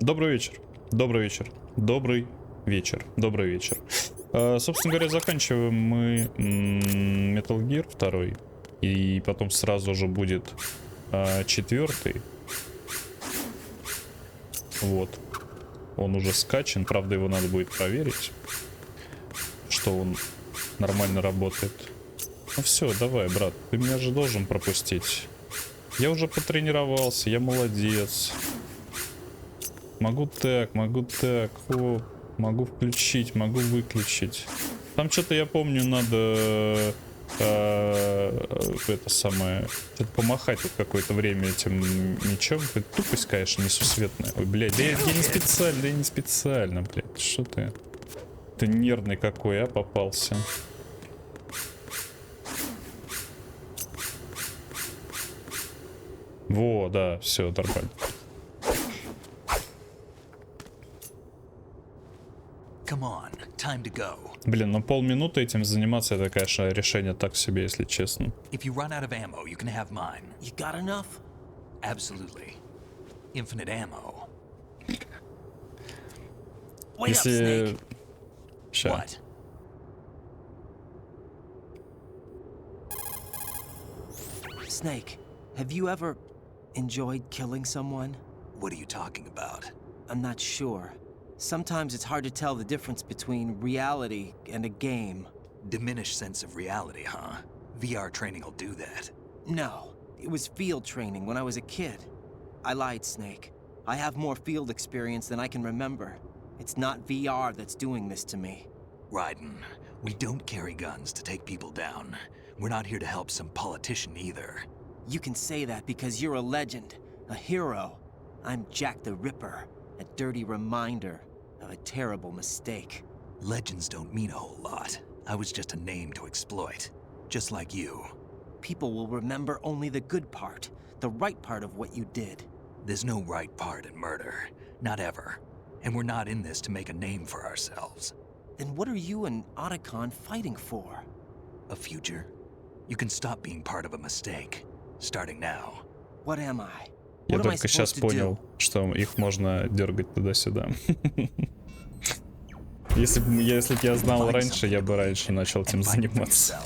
Добрый вечер. Добрый вечер. Добрый вечер. Добрый вечер. Собственно говоря, заканчиваем мы Metal Gear 2. И потом сразу же будет 4. Вот. Он уже скачан. Правда, его надо будет проверить, что он нормально работает. Ну все, давай, брат. Ты меня же должен пропустить. Я уже потренировался. Я молодец. Могу так, хоп, могу включить, могу выключить. Там что-то, я помню, надо это самое, помахать тут какое-то время этим мечом. Тупость, конечно, несусветная. Ой, блядь, да я не специально, блядь, что ты? Ты нервный какой, а, попался. Во, да, все, нормально. Блин, ну полминуты этим заниматься, это, конечно, решение так себе, если честно. Если... Ща. Snake, have you ever enjoyed killing someone? What are you talking about? I'm not sure. Sometimes it's hard to tell the difference between reality and a game. Diminished sense of reality, huh? VR training will do that. No, it was field training when I was a kid. I lied, Snake. I have more field experience than I can remember. It's not VR that's doing this to me. Raiden, we don't carry guns to take people down. We're not here to help some politician either. You can say that because you're a legend, a hero. I'm Jack the Ripper, a dirty reminder of a terrible mistake. Legends don't mean a whole lot. I was just a name to exploit, just like you. People will remember only the good part, the right part of what you did. There's no right part in murder, not ever. And we're not in this to make a name for ourselves. Then what are you and Otacon fighting for? A future? You can stop being part of a mistake, starting now. What am I? Я только сейчас понял, что их можно дергать туда-сюда. Если б я знал раньше, я бы раньше начал этим заниматься.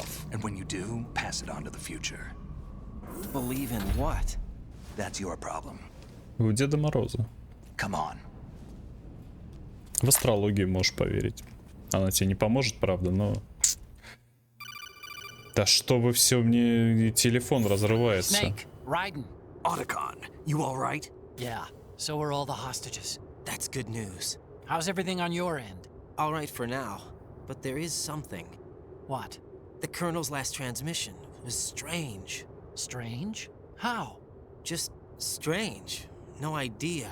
У Деда Мороза. В астрологию можешь поверить. Она тебе не поможет, правда, но... Да что вы все, мне телефон разрывается. Otacon, you all right? Yeah, so are all the hostages. That's good news. How's everything on your end? All right for now, but there is something. What? The Colonel's last transmission was strange. Strange? How? Just strange. No idea.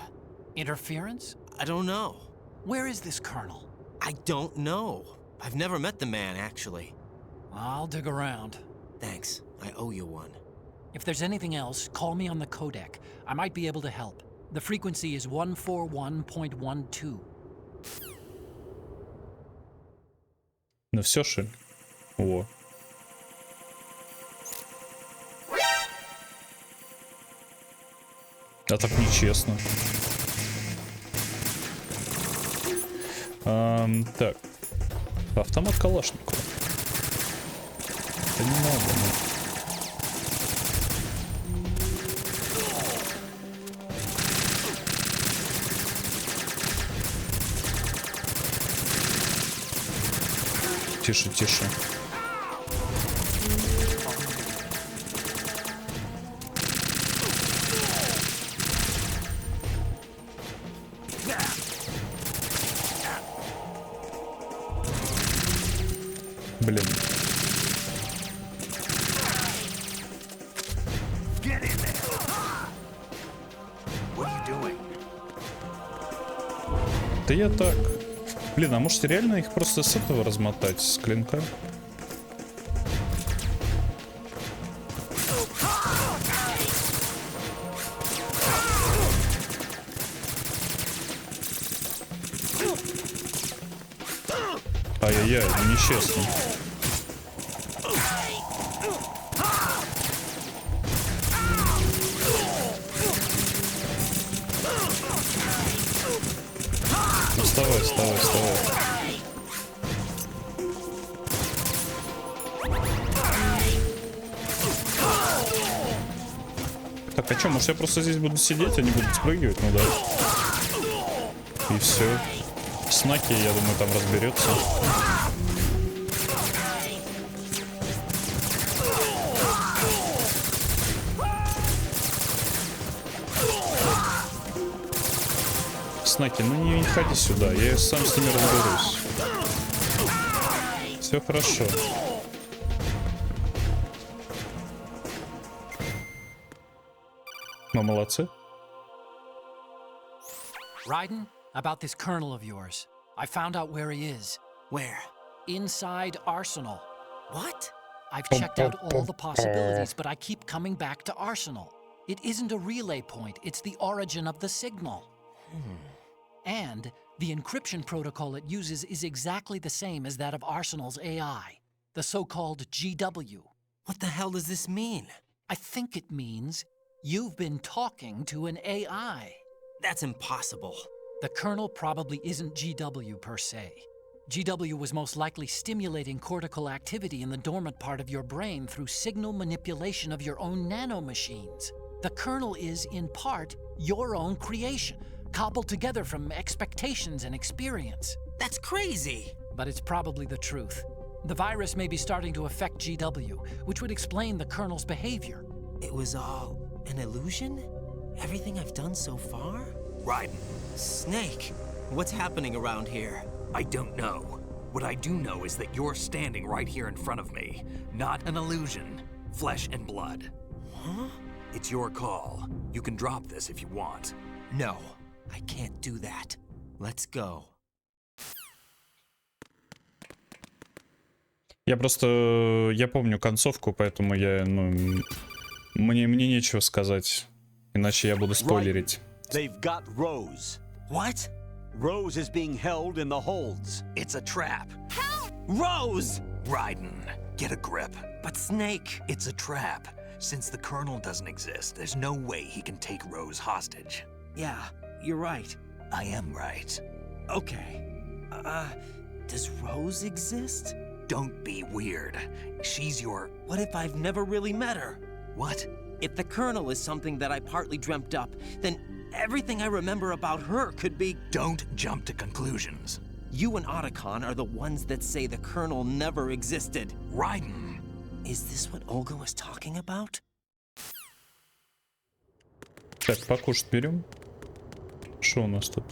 Interference? I don't know. Where is this Colonel? I don't know. I've never met the man, actually. I'll dig around. Thanks. I owe you one. If there's anything else, call me on the codec. I might be able to help. The frequency is 141.12. Ну все же. О. А так нечестно. Так. Автомат Калашникова. Это не надо. Тише, тише. Блин. Да я так. Блин, а может реально их просто с этого размотать, с клинка? Ай-яй-яй, ну нечестно. вставай, вставай, вставай. Так, а что, может я просто здесь буду сидеть, они будут спрыгивать? Ну да. И все. Снаки, я думаю, там разберется. Снаки, ну не ходи сюда, я сам с ними разберусь. Все хорошо. Мы молодцы. Raiden, about this colonel of yours. I found out where he is. Where? Inside Arsenal. What? I've checked out all the possibilities, but I keep coming back to Arsenal. It isn't a relay point, it's the origin of the signal. And the encryption protocol it uses is exactly the same as that of Arsenal's AI, the so-called GW. What the hell does this mean? I think it means you've been talking to an AI. That's impossible. The kernel probably isn't GW per se. GW was most likely stimulating cortical activity in the dormant part of your brain through signal manipulation of your own nanomachines. The kernel is, in part, your own creation, cobbled together from expectations and experience. That's crazy. But it's probably the truth. The virus may be starting to affect GW, which would explain the kernel's behavior. It was all an illusion? Everything I've done so far? Raiden, Snake, what's happening around here? I don't know. What I do know is that you're standing right here in front of me. Not an illusion. Flesh and blood. Huh? It's your call. You can drop this if you want. No, I can't do that. Let's go. Я просто... Я помню концовку, поэтому я... Ну, мне нечего сказать. Иначе я буду спойлерить. They've got Rose. What? Rose is being held in the holds. It's a trap. Rose! Raiden, get a grip. But Snake... It's a trap. Since the Colonel doesn't exist, there's no way he can take Rose hostage. Yeah, you're right. I am right. Okay. Does Rose exist? Don't be weird. She's your... What if I've never really met her? What? If the Colonel is something that I partly dreamt up, then everything I remember about her could be... Don't jump to conclusions. You and Otacon are the ones that say the Colonel never existed. Raiden. Is this what Olga was talking about? Так, покушать берем. Что у нас тут?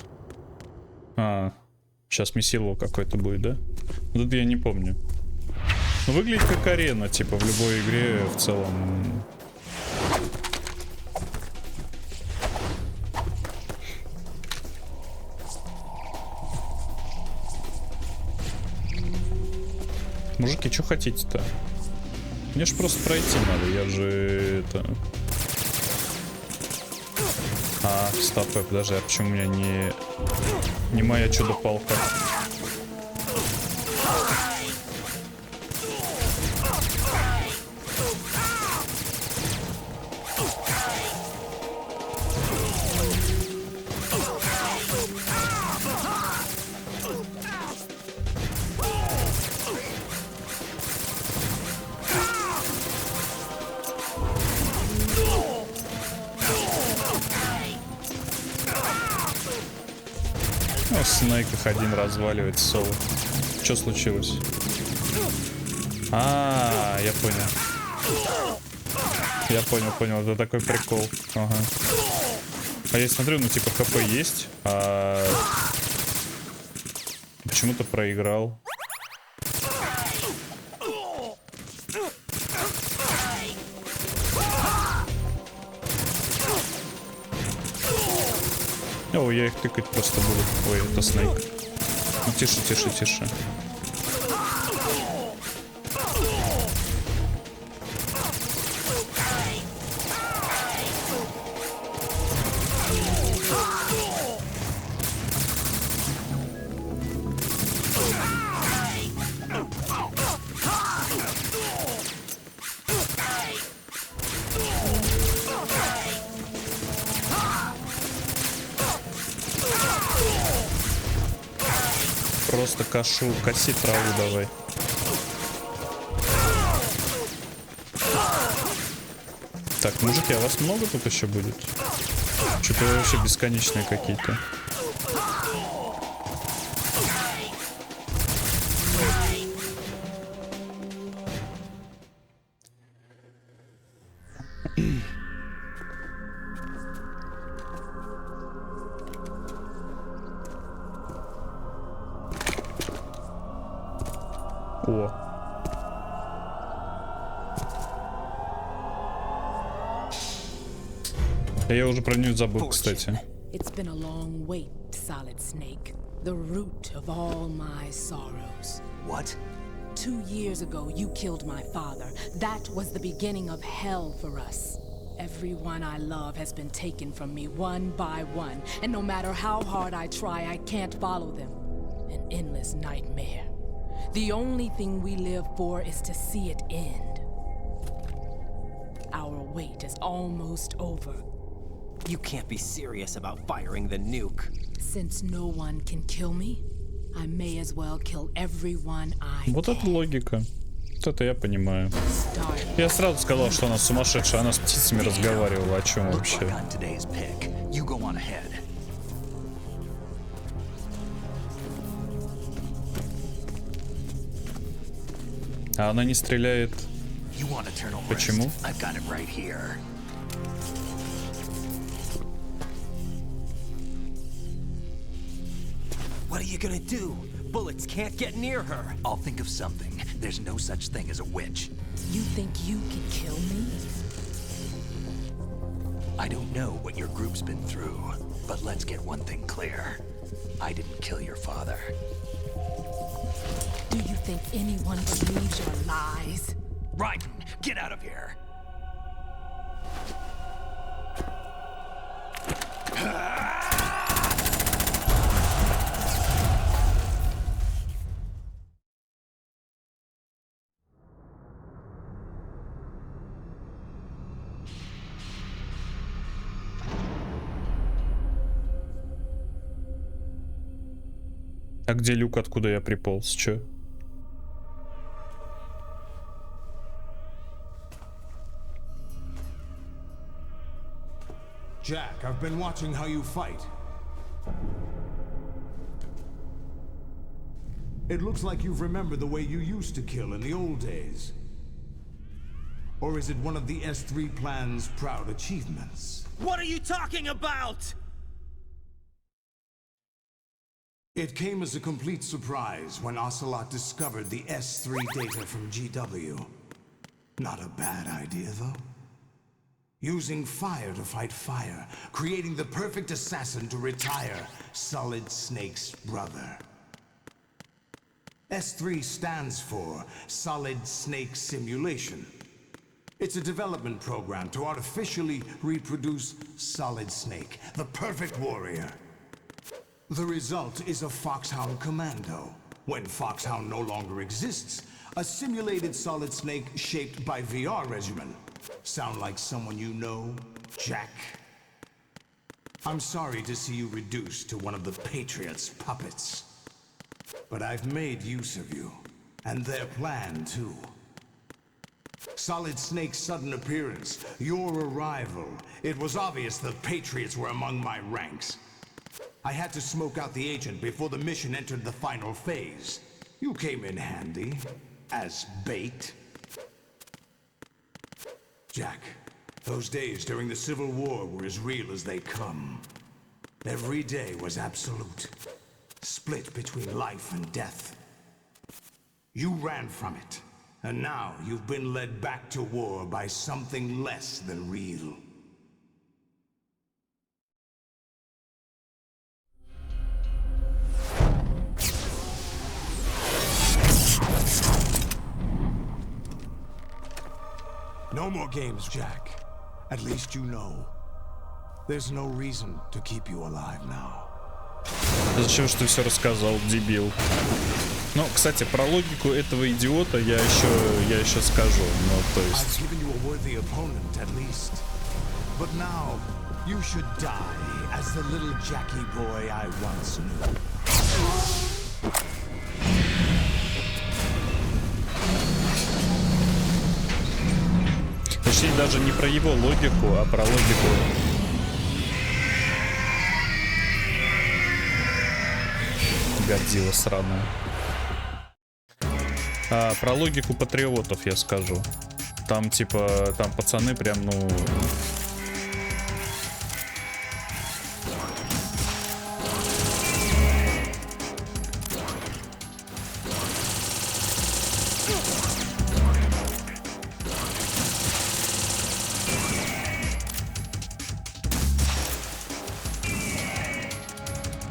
А, сейчас месило какое-то будет, да? Тут я не помню. Ну, выглядит как арена, типа в любой игре в целом. Мужики, что хотите-то? Мне ж просто пройти надо, я же это... А, стоп, подожди, а почему у меня не моя чудо-палка? Ну, Снейк их один разваливает соло. Что случилось? Я понял. Я понял, это такой прикол. Ага. А я смотрю, ну типа ХП есть, а почему-то проиграл. О, я их тыкать просто буду. Ой, это Снейк. Ну тише, тише, тише. просто коси траву давай. Так, мужики, а вас много тут еще будет? Что-то вообще бесконечные какие-то. О. Я уже про нее забыл, кстати. It's been a long wait, Solid Snake. The root of all my sorrows. What? 2 years ago, you killed my father. That was the beginning of hell for us. Everyone I love has been taken from me one by one, and no matter how hard I try, I can't follow them. An endless nightmare. The only thing we live for is to see it end. Our wait is almost over. You can't be serious about firing the nuke. Since no one can kill me, I may as well kill everyone I Вот это логика. Вот это я понимаю. Start. Я сразу сказал, что она сумасшедшая. Она с птицами разговаривала. О чем вообще? Look on today's pick. You go on ahead. А она не стреляет. You want eternal rest? Почему? I've got it right here. What are you gonna do? Bullets can't get near her. I'll think of something. There's no such thing as a witch. You think you can kill me? I don't know what your group's been through, but let's get one thing clear. I didn't kill your father. Do you think anyone believes your lies? Raiden, get out of here! А где люк, откуда я приполз? Чё? Jack, I've been watching how you fight. It looks like you've remembered the way you used to kill in the old days. Or is it one of the S3 plan's proud achievements? What are you talking about? It came as a complete surprise when Ocelot discovered the S3 data from GW. Not a bad idea, though. Using fire to fight fire, creating the perfect assassin to retire Solid Snake's brother. S3 stands for Solid Snake Simulation. It's a development program to artificially reproduce Solid Snake, the perfect warrior. The result is a Foxhound Commando. When Foxhound no longer exists, a simulated Solid Snake shaped by VR regimen. Sound like someone you know, Jack? I'm sorry to see you reduced to one of the Patriots' puppets. But I've made use of you, and their plan too. Solid Snake's sudden appearance, your arrival, it was obvious the Patriots were among my ranks. I had to smoke out the agent before the mission entered the final phase. You came in handy, as bait. Jack, those days during the Civil War were as real as they come. Every day was absolute, split between life and death. You ran from it, and now you've been led back to war by something less than real. No more games, Jack. At least you know. There's no reason to keep you alive now. Зачем что ты все рассказал, дебил? Ну, кстати, про логику этого идиота я еще скажу. Ну, то есть. I've given you a worthy opponent, at least. But now, you should die as the little Jackie boy I once knew. Точнее, даже не про его логику, а про логику. Годзилла сраная. Про логику патриотов я скажу. Там типа, там пацаны прям, ну...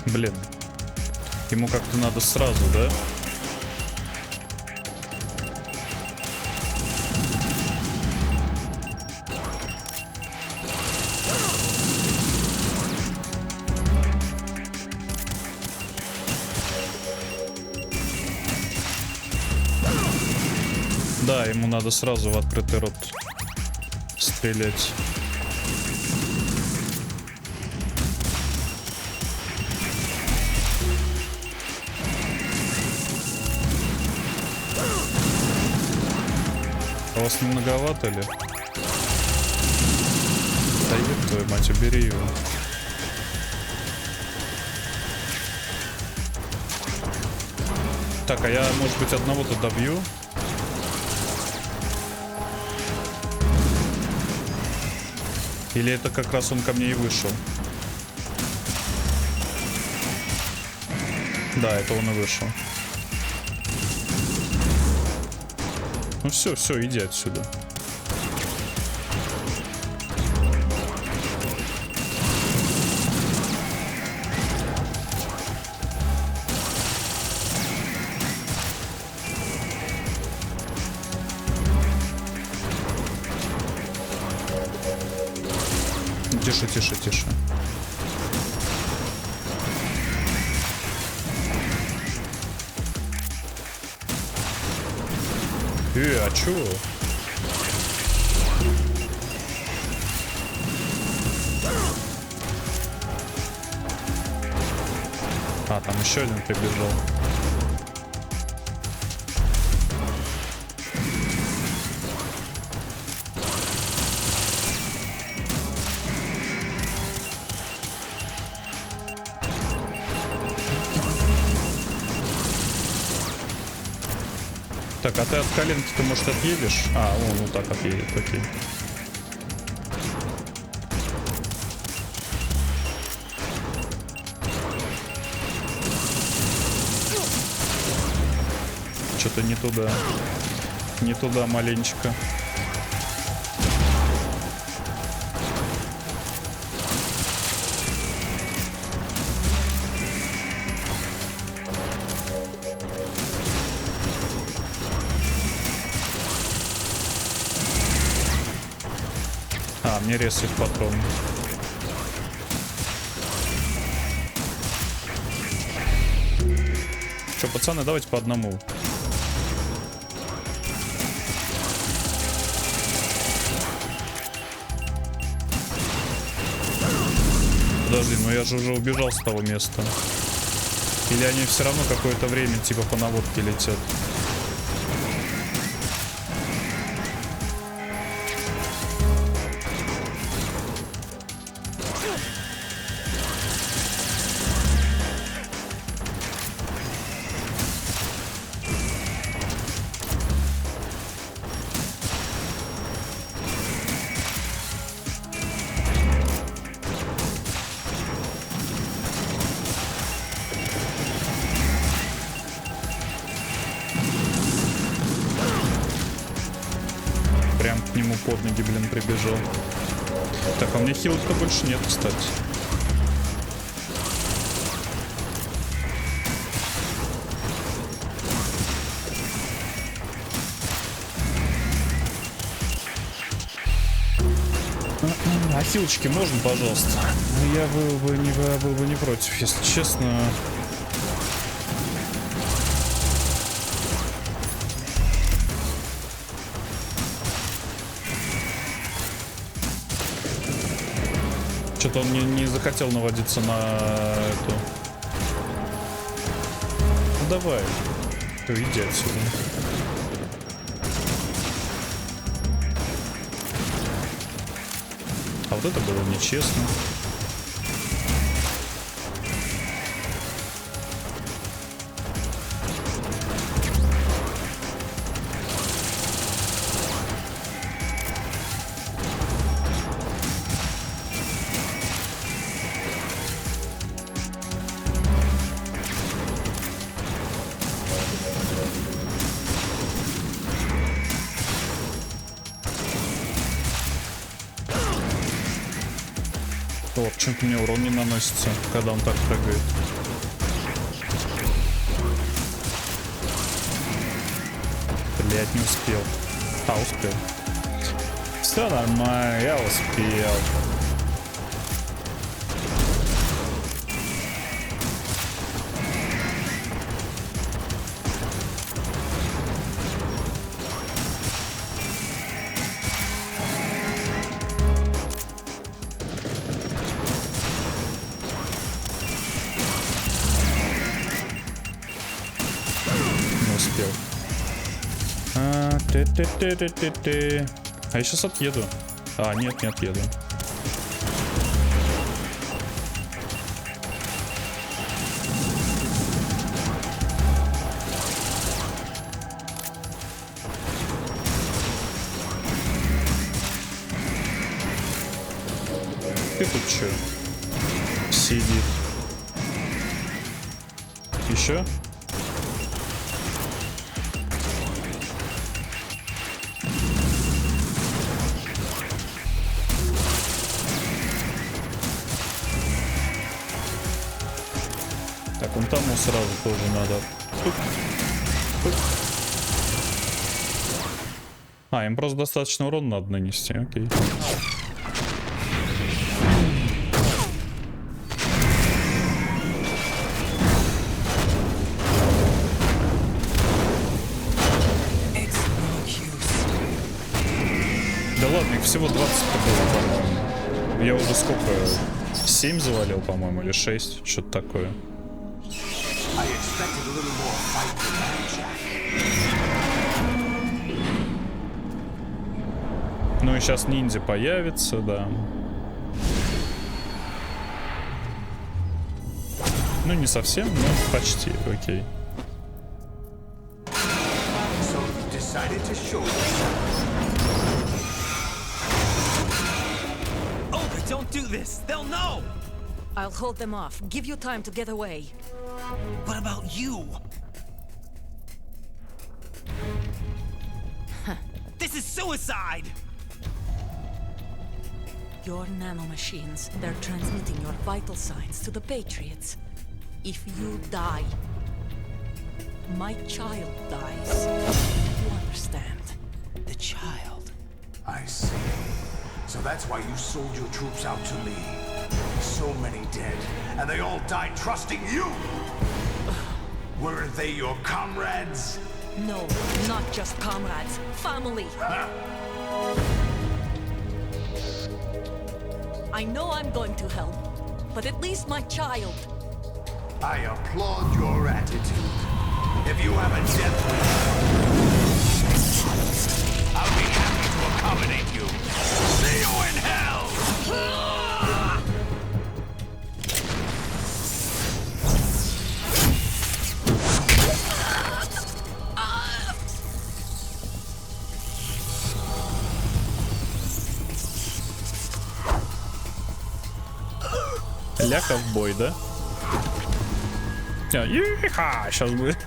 Блин. Ему как-то надо сразу, да? Да, ему надо сразу в открытый рот стрелять. А у вас не многовато ли? Да еб твою мать, убери его. Так, а я, может быть, одного-то добью? Или это как раз он ко мне и вышел? Да, это он и вышел. Ну все, все, иди отсюда. Тише, тише, тише. А чё? А, там еще один прибежал. Так, а ты от коленки ты, может, отъедешь? А, он вот так отъедет, окей. Что-то не туда. Не туда маленечко. Мне ресает патрон. Че, пацаны, давайте по одному. Подожди, ну я же уже убежал с того места. Или они все равно какое-то время типа по наводке летят? Прям к нему под ноги, блин, прибежал. Так, а у меня хилок-то больше нет, кстати. А хилочки можно, пожалуйста? Я был бы не против, если честно. Что-то он не захотел наводиться на эту. Ну давай. Иди отсюда. А вот это было нечестно. О, почему-то мне урон не наносится, когда он так прыгает. Блять, не успел. А, успел. Все нормально, я успел. А я сейчас отъеду. А, нет, не отъеду. Ты тут че? Сидит. Еще? Так, вон тому сразу тоже надо. А, им просто достаточно урона надо нанести, окей. Да ладно, их всего 20 было, по-моему. Я уже сколько? 7 завалил, по-моему, или 6, что-то такое. Ну и сейчас ниндзя появится, да. Ну не совсем, но почти, окей. Don't do this. They'll know. I'll hold them off. Give you time to get away. What about you? This is suicide. Your nanomachines, they're transmitting your vital signs to the Patriots. If you die, my child dies. You understand? The child. I see. So that's why you sold your troops out to me. So many dead, and they all died trusting you! Weren't they your comrades? No, not just comrades. Family. Huh? I know I'm going to help, but at least my child. I applaud your attitude. If you have a death wish, I'll be happy to accommodate you. See you in hell! Ляка в бой, да? Иха! Сейчас будет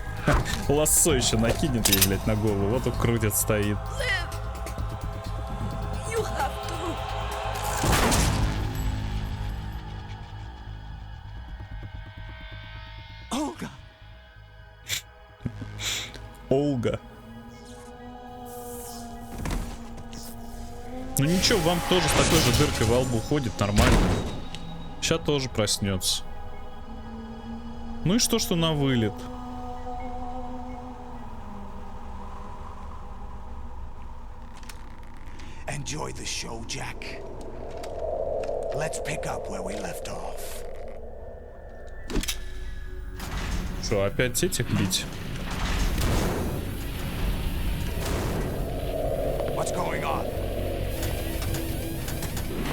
лассо еще накинет ей, блядь, на голову. Вот он крутит, стоит. Олга. Ну ничего, вам тоже с такой же дыркой во лбу ходит нормально. Сейчас тоже проснется. Ну и что на вылет? Enjoy the show, Jack. Let's pick up where we left off. Что, опять этих бить? What's going on?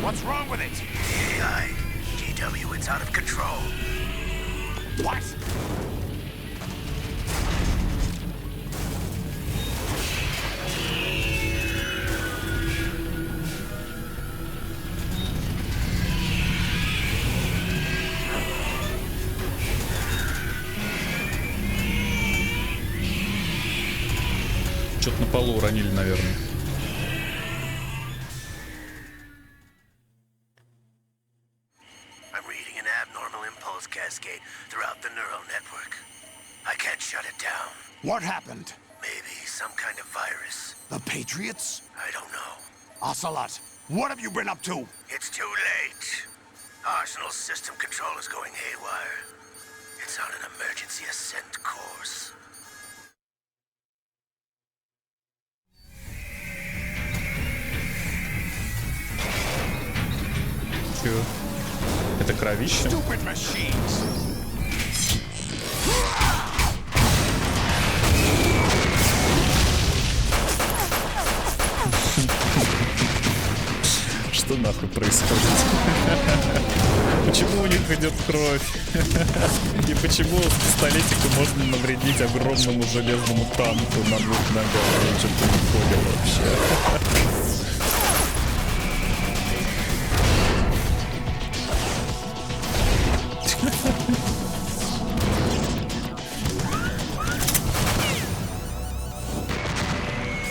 What's wrong it's out of control. What? Что-то на полу уронили, наверное. I'm reading an abnormal impulse cascade throughout the neural network. I can't shut it down. What happened? Maybe some kind of virus. The Patriots? I don't know. Ocelot, what have you been up to? It's too late. Arsenal's system control is going haywire. It's on an emergency ascent course. Чё? Это кровище? Stupid machines! Что нахуй происходит? Почему у них идет кровь? И почему с пистолетика можно навредить огромному железному танку на двух ногах? Я что-то не понял вообще.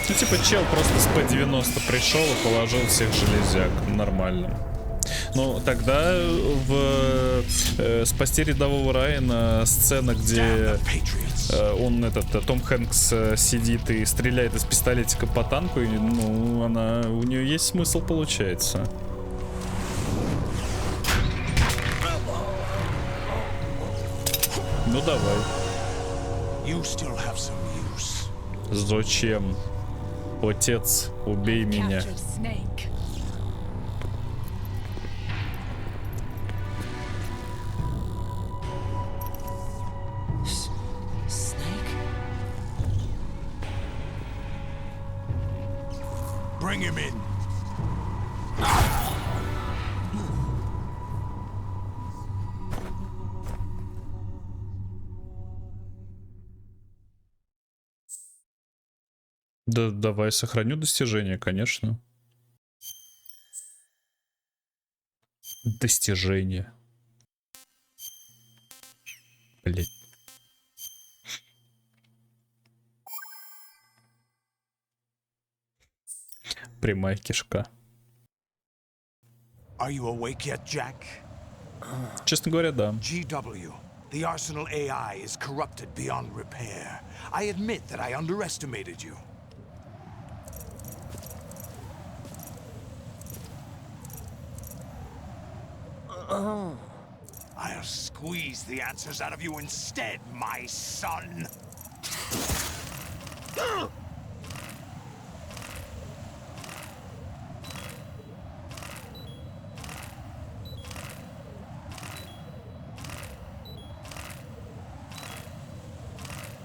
Ну, типа, чел просто с П-90 пришел и положил всех железяк. Нормально. Ну, тогда в «Спасти рядового Райана» сцена, где он, Том Хэнкс сидит и стреляет из пистолетика по танку, и, ну, у нее есть смысл, получается. Ну, давай. Зачем? Отец, убей меня. Bring him in. Да, давай сохраню достижение, конечно. Достижение. Блять. Прямая кишка. Are you awake yet, Jack? Честно говоря, да. GW, the Arsenal AI is corrupted beyond repair. I admit that I underestimated you. I'll squeeze the answers out of you instead, my son.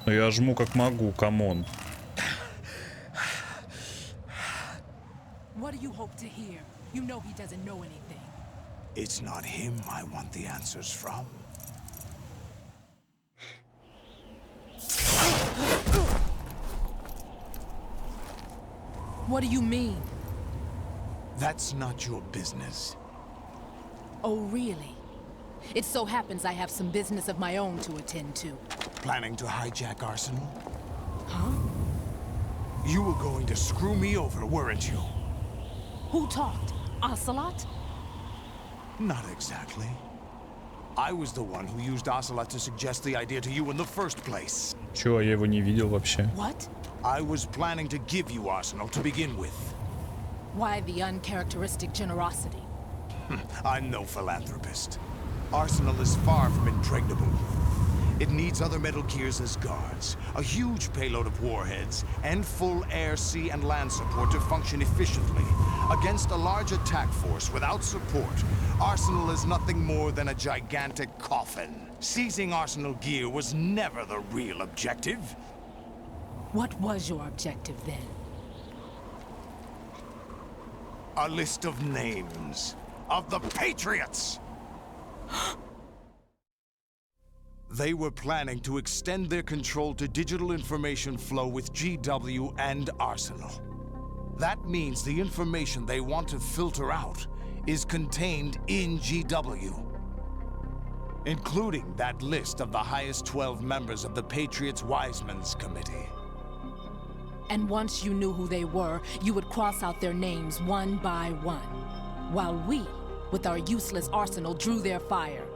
Ну я жму как могу, камон. What do you hope to hear? You know he doesn't know anything. It's not him I want the answers from. What do you mean? That's not your business. Oh, really? It so happens I have some business of my own to attend to. Planning to hijack Arsenal? Huh? You were going to screw me over, weren't you? Who talked? Ocelot? Not exactly. I was the one who used Ocelot to suggest the idea to you in the first place. Чё, я его не видел вообще. What? I was planning to give you Arsenal to begin with. Why the uncharacteristic generosity? I'm no philanthropist. Arsenal is far from impregnable. It needs other Metal Gears as guards, a huge payload of warheads, and full air, sea, and land support to function efficiently. Against a large attack force without support, Arsenal is nothing more than a gigantic coffin. Seizing Arsenal gear was never the real objective. What was your objective then? A list of names of the Patriots! They were planning to extend their control to digital information flow with GW and Arsenal. That means the information they want to filter out is contained in GW, including that list of the highest 12 members of the Patriots Wiseman's Committee. And once you knew who they were, you would cross out their names one by one, while we, with our useless arsenal, drew their fire.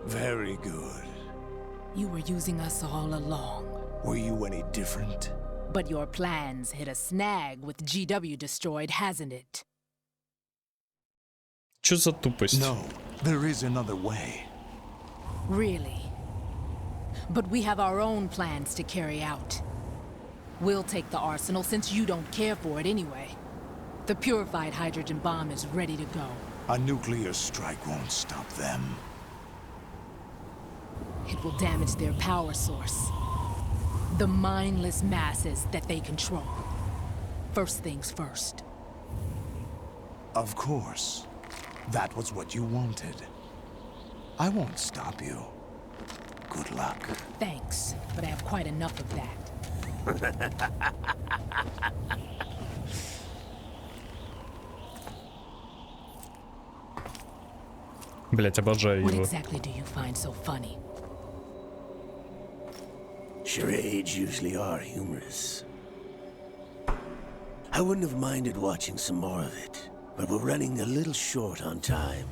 Very good. You were using us all along. Were you any different? But your plans hit a snag with GW destroyed, hasn't it? Чё за тупость? No, there is another way. Really? But we have our own plans to carry out. We'll take the arsenal since you don't care for it anyway. The purified hydrogen bomb is ready to go. A nuclear strike won't stop them. It will damage their power source. The mindless masses that they control. First things first. Of course. That was what you wanted. I won't stop you. Good luck. Thanks, but I have quite enough of that. Блять, обожаю What его. exactly do you find so funny? Charades usually are humorous. I wouldn't have minded watching some more of it, but we're running a little short on time.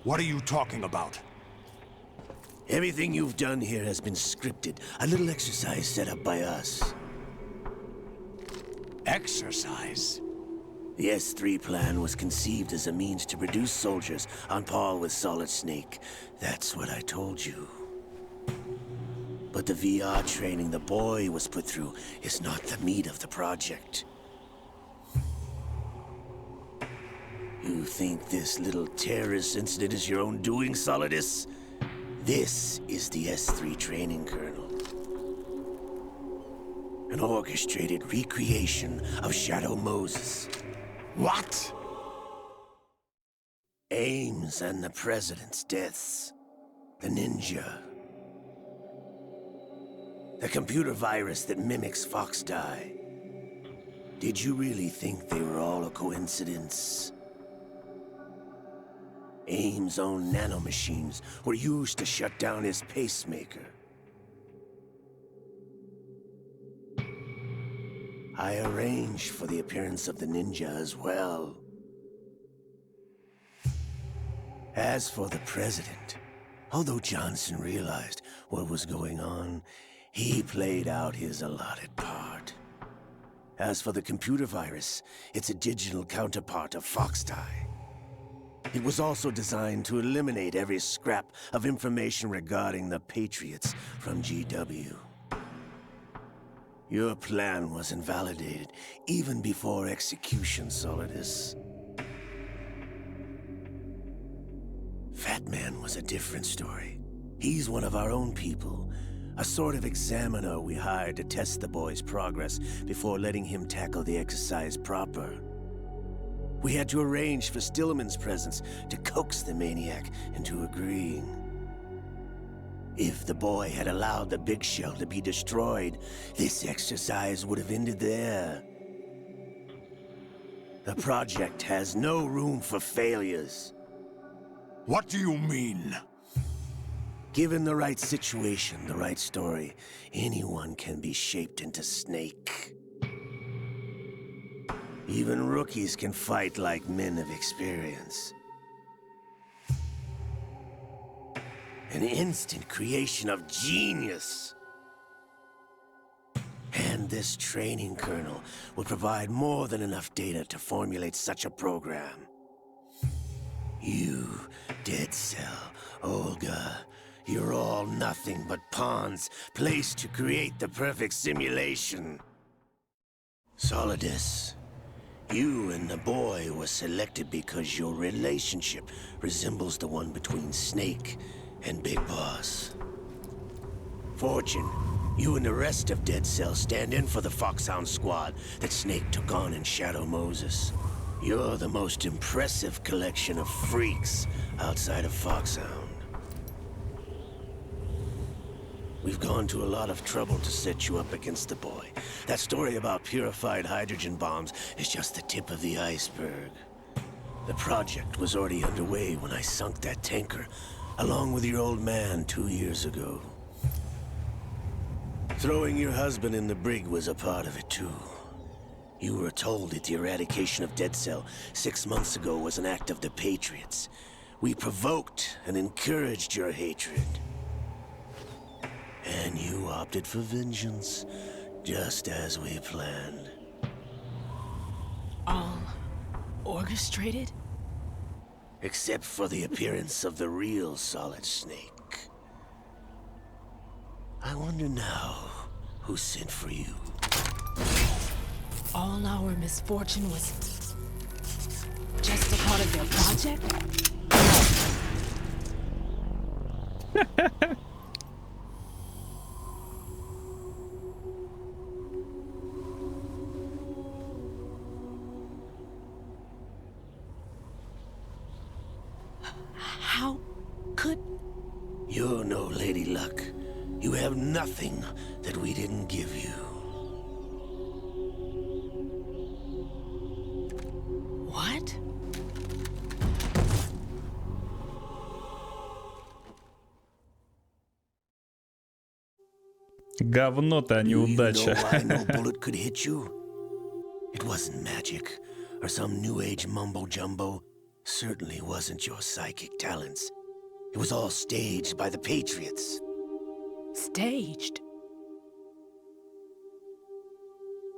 What are you talking about? Everything you've done here has been scripted, a little exercise set up by us. Exercise? The S3 plan was conceived as a means to produce soldiers on par with Solid Snake. That's what I told you. But the VR training the boy was put through is not the meat of the project. You think this little terrorist incident is your own doing, Solidus? This is the S3 training kernel. An orchestrated recreation of Shadow Moses. What? Ames and the President's deaths. The ninja. The computer virus that mimics Fox Die. Did you really think they were all a coincidence? Ames' own nanomachines were used to shut down his pacemaker. I arranged for the appearance of the ninja as well. As for the President, although Johnson realized what was going on, he played out his allotted part. As for the computer virus, it's a digital counterpart of Fox Die. It was also designed to eliminate every scrap of information regarding the Patriots from GW. Your plan was invalidated even before execution, Solidus. Fat Man was a different story. He's one of our own people, a sort of examiner we hired to test the boy's progress before letting him tackle the exercise proper. We had to arrange for Stillman's presence to coax the maniac into agreeing. If the boy had allowed the big shell to be destroyed, this exercise would have ended there. The project has no room for failures. What do you mean? Given the right situation, the right story, anyone can be shaped into Snake. Even rookies can fight like men of experience. An instant creation of genius. And this training kernel will provide more than enough data to formulate such a program. You, Dead Cell, Olga, you're all nothing but pawns placed to create the perfect simulation. Solidus, you and the boy were selected because your relationship resembles the one between Snake and Big Boss. Fortune, you and the rest of Dead Cell stand in for the Foxhound squad that Snake took on in Shadow Moses. You're the most impressive collection of freaks outside of Foxhound. We've gone to a lot of trouble to set you up against the boy. That story about purified hydrogen bombs is just the tip of the iceberg. The project was already underway when I sunk that tanker, along with your old man 2 years ago. Throwing your husband in the brig was a part of it too. You were told that the eradication of Dead Cell 6 months ago was an act of the Patriots. We provoked and encouraged your hatred. And you opted for vengeance, just as we planned. All orchestrated? Except for the appearance of the real Solid Snake. I wonder now who sent for you. All our misfortune was just a part of their project? How could... You're no Lady Luck. You have nothing that we didn't give you. What? Говно-то, а не удача. You know why no bullet could hit you? It wasn't magic or some new age mumbo jumbo. Certainly wasn't your psychic talents. It was all staged by the Patriots. Staged?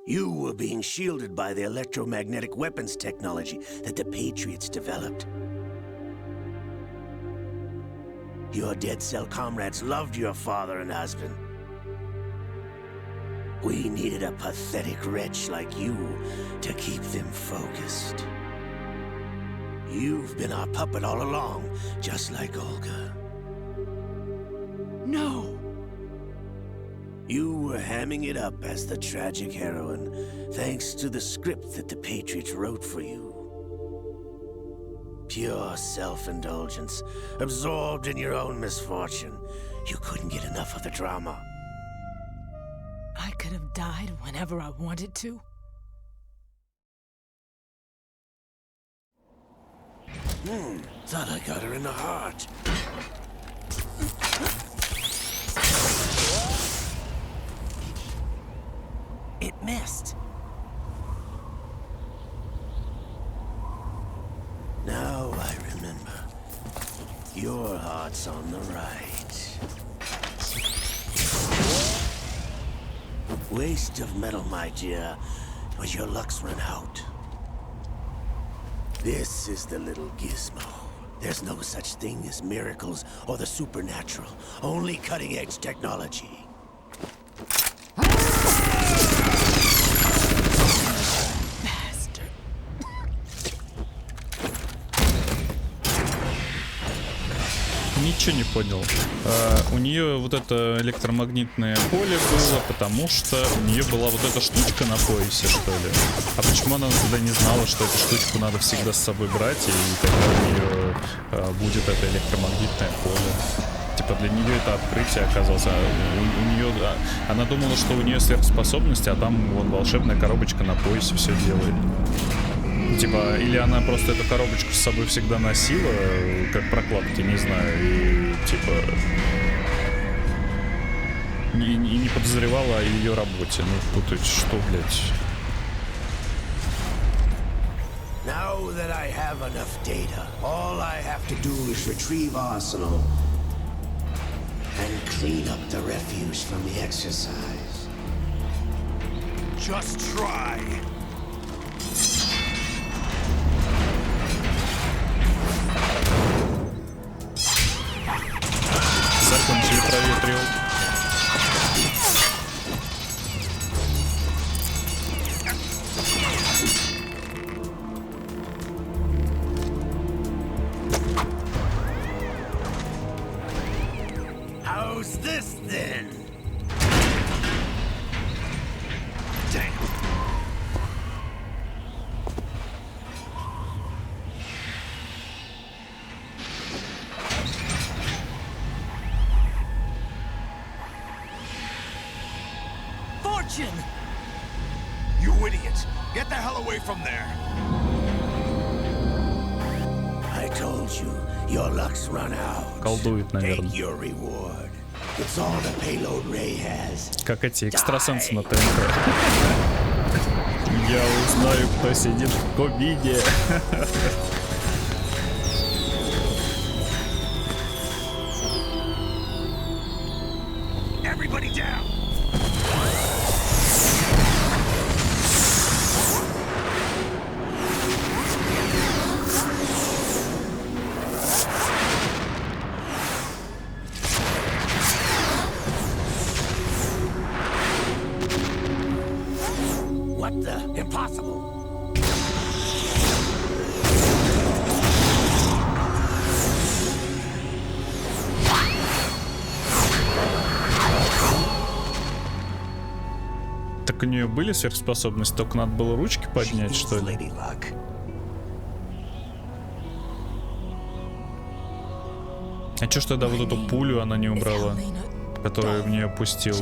You were being shielded by the electromagnetic weapons technology that the Patriots developed. Your Dead Cell comrades loved your father and husband. We needed a pathetic wretch like you to keep them focused. You've been our puppet all along, just like Olga. No! You were hamming it up as the tragic heroine, thanks to the script that the Patriots wrote for you. Pure self-indulgence, absorbed in your own misfortune. You couldn't get enough of the drama. I could have died whenever I wanted to. Thought I got her in the heart. It missed. Now I remember. Your heart's on the right. Waste of metal, my dear, but your luck's run out. This is the little gizmo. There's no such thing as miracles or the supernatural, only cutting-edge technology. Bastard. Ничего не понял. У нее вот это электромагнитное поле было, потому что у нее была вот эта штучка на поясе, что ли. А почему она тогда не знала, что эту штучку надо всегда с собой брать, и тогда у нее будет это электромагнитное поле? Типа для нее это открытие оказалось. У нее, она думала, что у нее сверхспособности, а там вон волшебная коробочка на поясе все делает. Типа, или она просто эту коробочку с собой всегда носила, как прокладки, не знаю, и типа не подозревала о ее работе. Ну, тут что, блядь? Now that I have enough data, all I have to do is retrieve Arsenal and clean up the refuse from the exercise. Just try. Закончили проветривал. How's this then? Damn. attention! You idiot! Get the hell away from there! I told you, your luck's run out. Колдует, наверное. Take your reward. It's all the payload Ray has. Как эти экстрасенсы на ТНТ. Я узнаю, кто сидит в кабине. Everybody down! What the? Impossible. Так у нее были сверхспособности, только надо было ручки поднять, что ли? Lady Luck. А чё ж тогда вот эту пулю она не убрала, которую в нее пустил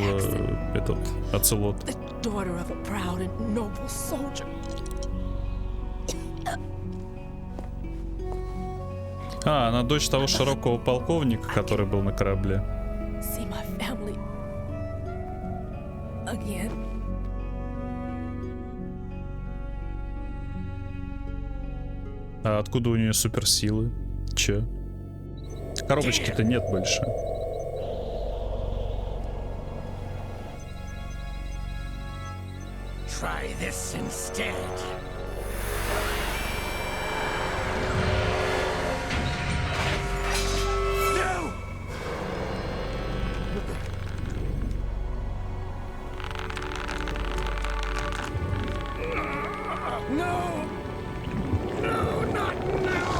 этот оцелот? Daughter of a proud and noble soldier. А, она дочь того широкого полковника, который был на корабле. See my family again. А откуда у нее суперсилы? Че? Коробочки-то нет больше. Try this instead. No! No! No, not now!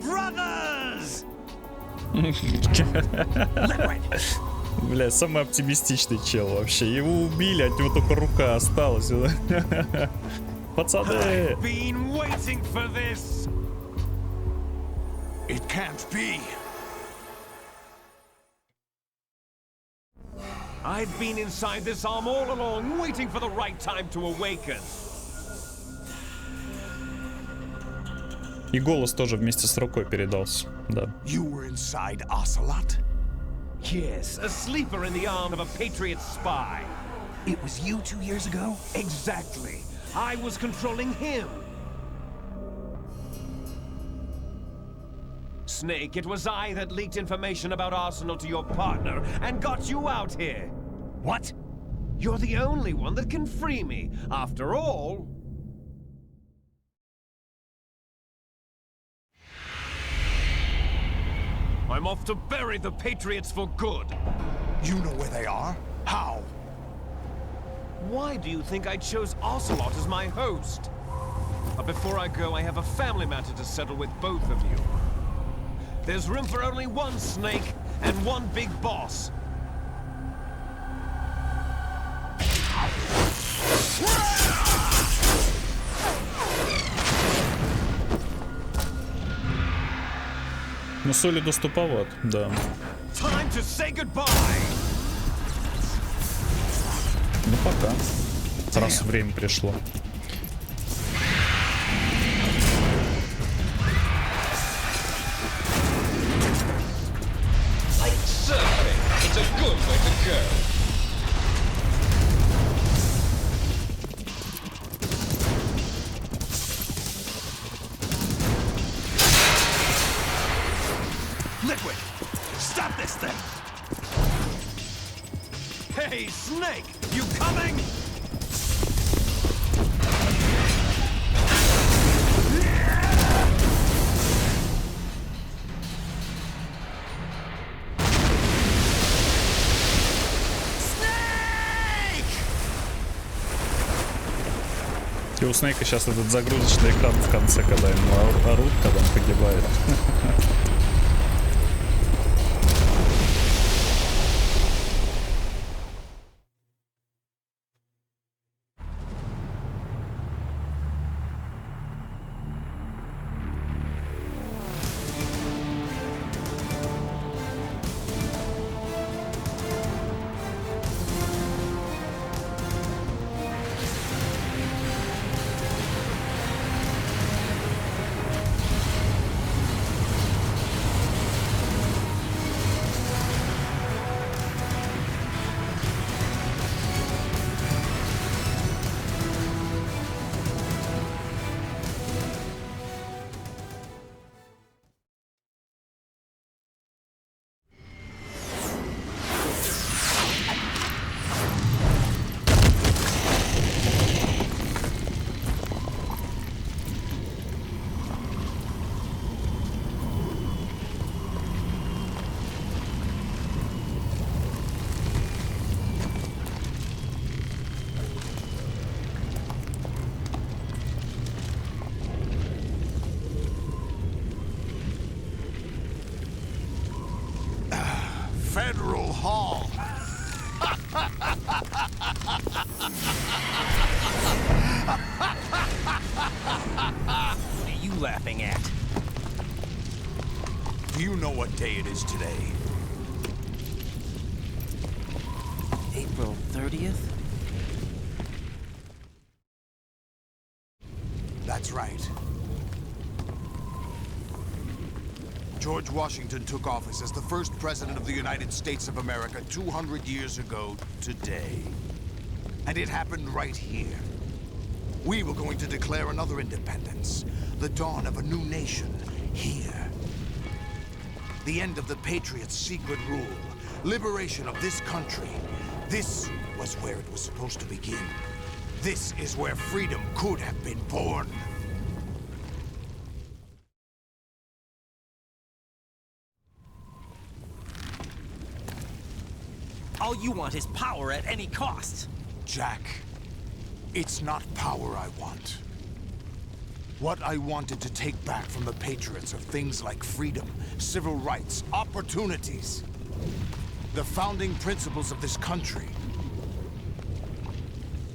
Brothers! Бля, самый оптимистичный чел вообще. Его убили, от него только рука осталась. Пацаны! Been waiting for this! It can't be. I've been inside this arm all along, waiting for the right time to awaken. И голос тоже вместе с рукой передался. Да. You were inside Ocelot? Yes, a sleeper in the arm of a Patriot spy. It was you 2 years ago? Exactly. I was controlling him. Snake, it was I that leaked information about Arsenal to your partner and got you out here. What? You're the only one that can free me. After all... I'm off to bury the Patriots for good. You know where they are? How? Why do you think I chose Ocelot as my host? But before I go, I have a family matter to settle with both of you. There's room for only one Snake and one big boss. Ну, соли доступоват, да. Time to say goodbye. Ну, пока. Раз время пришло. Like surfing, it's a good way to go. Liquid, stop this thing! Hey, Snake, you coming? И у Снейка сейчас этот загрузочный экран в конце, когда ему орут, когда он погибает. Federal Hall. What are you laughing at? Do you know what day it is today? April 30th? That's right. George Washington took office as the first president of the United States of America 200 years ago today. And it happened right here. We were going to declare another independence, the dawn of a new nation here. The end of the Patriots' secret rule, liberation of this country. This was where it was supposed to begin. This is where freedom could have been born. All you want is power at any cost. Jack, it's not power I want. What I wanted to take back from the Patriots are things like freedom, civil rights, opportunities. The founding principles of this country.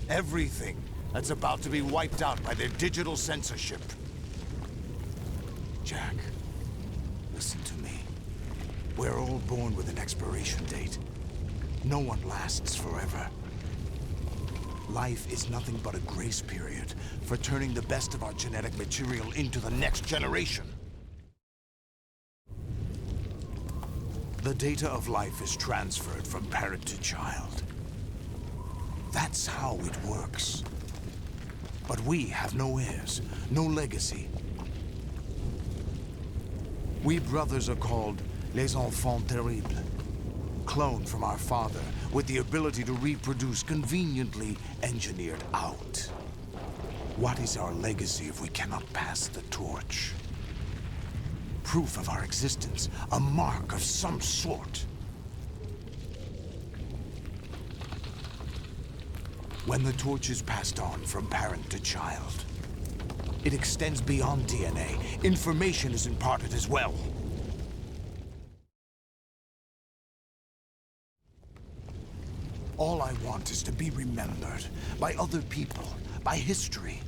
Everything that's about to be wiped out by their digital censorship. Jack, listen to me. We're all born with an expiration date. No one lasts forever. Life is nothing but a grace period for turning the best of our genetic material into the next generation. The data of life is transferred from parent to child. That's how it works. But we have no heirs, no legacy. We brothers are called les enfants terribles. Cloned from our father, with the ability to reproduce conveniently engineered out. What is our legacy if we cannot pass the torch? Proof of our existence, a mark of some sort. When the torch is passed on from parent to child, it extends beyond DNA. Information is imparted as well. All I want is to be remembered by other people, by history.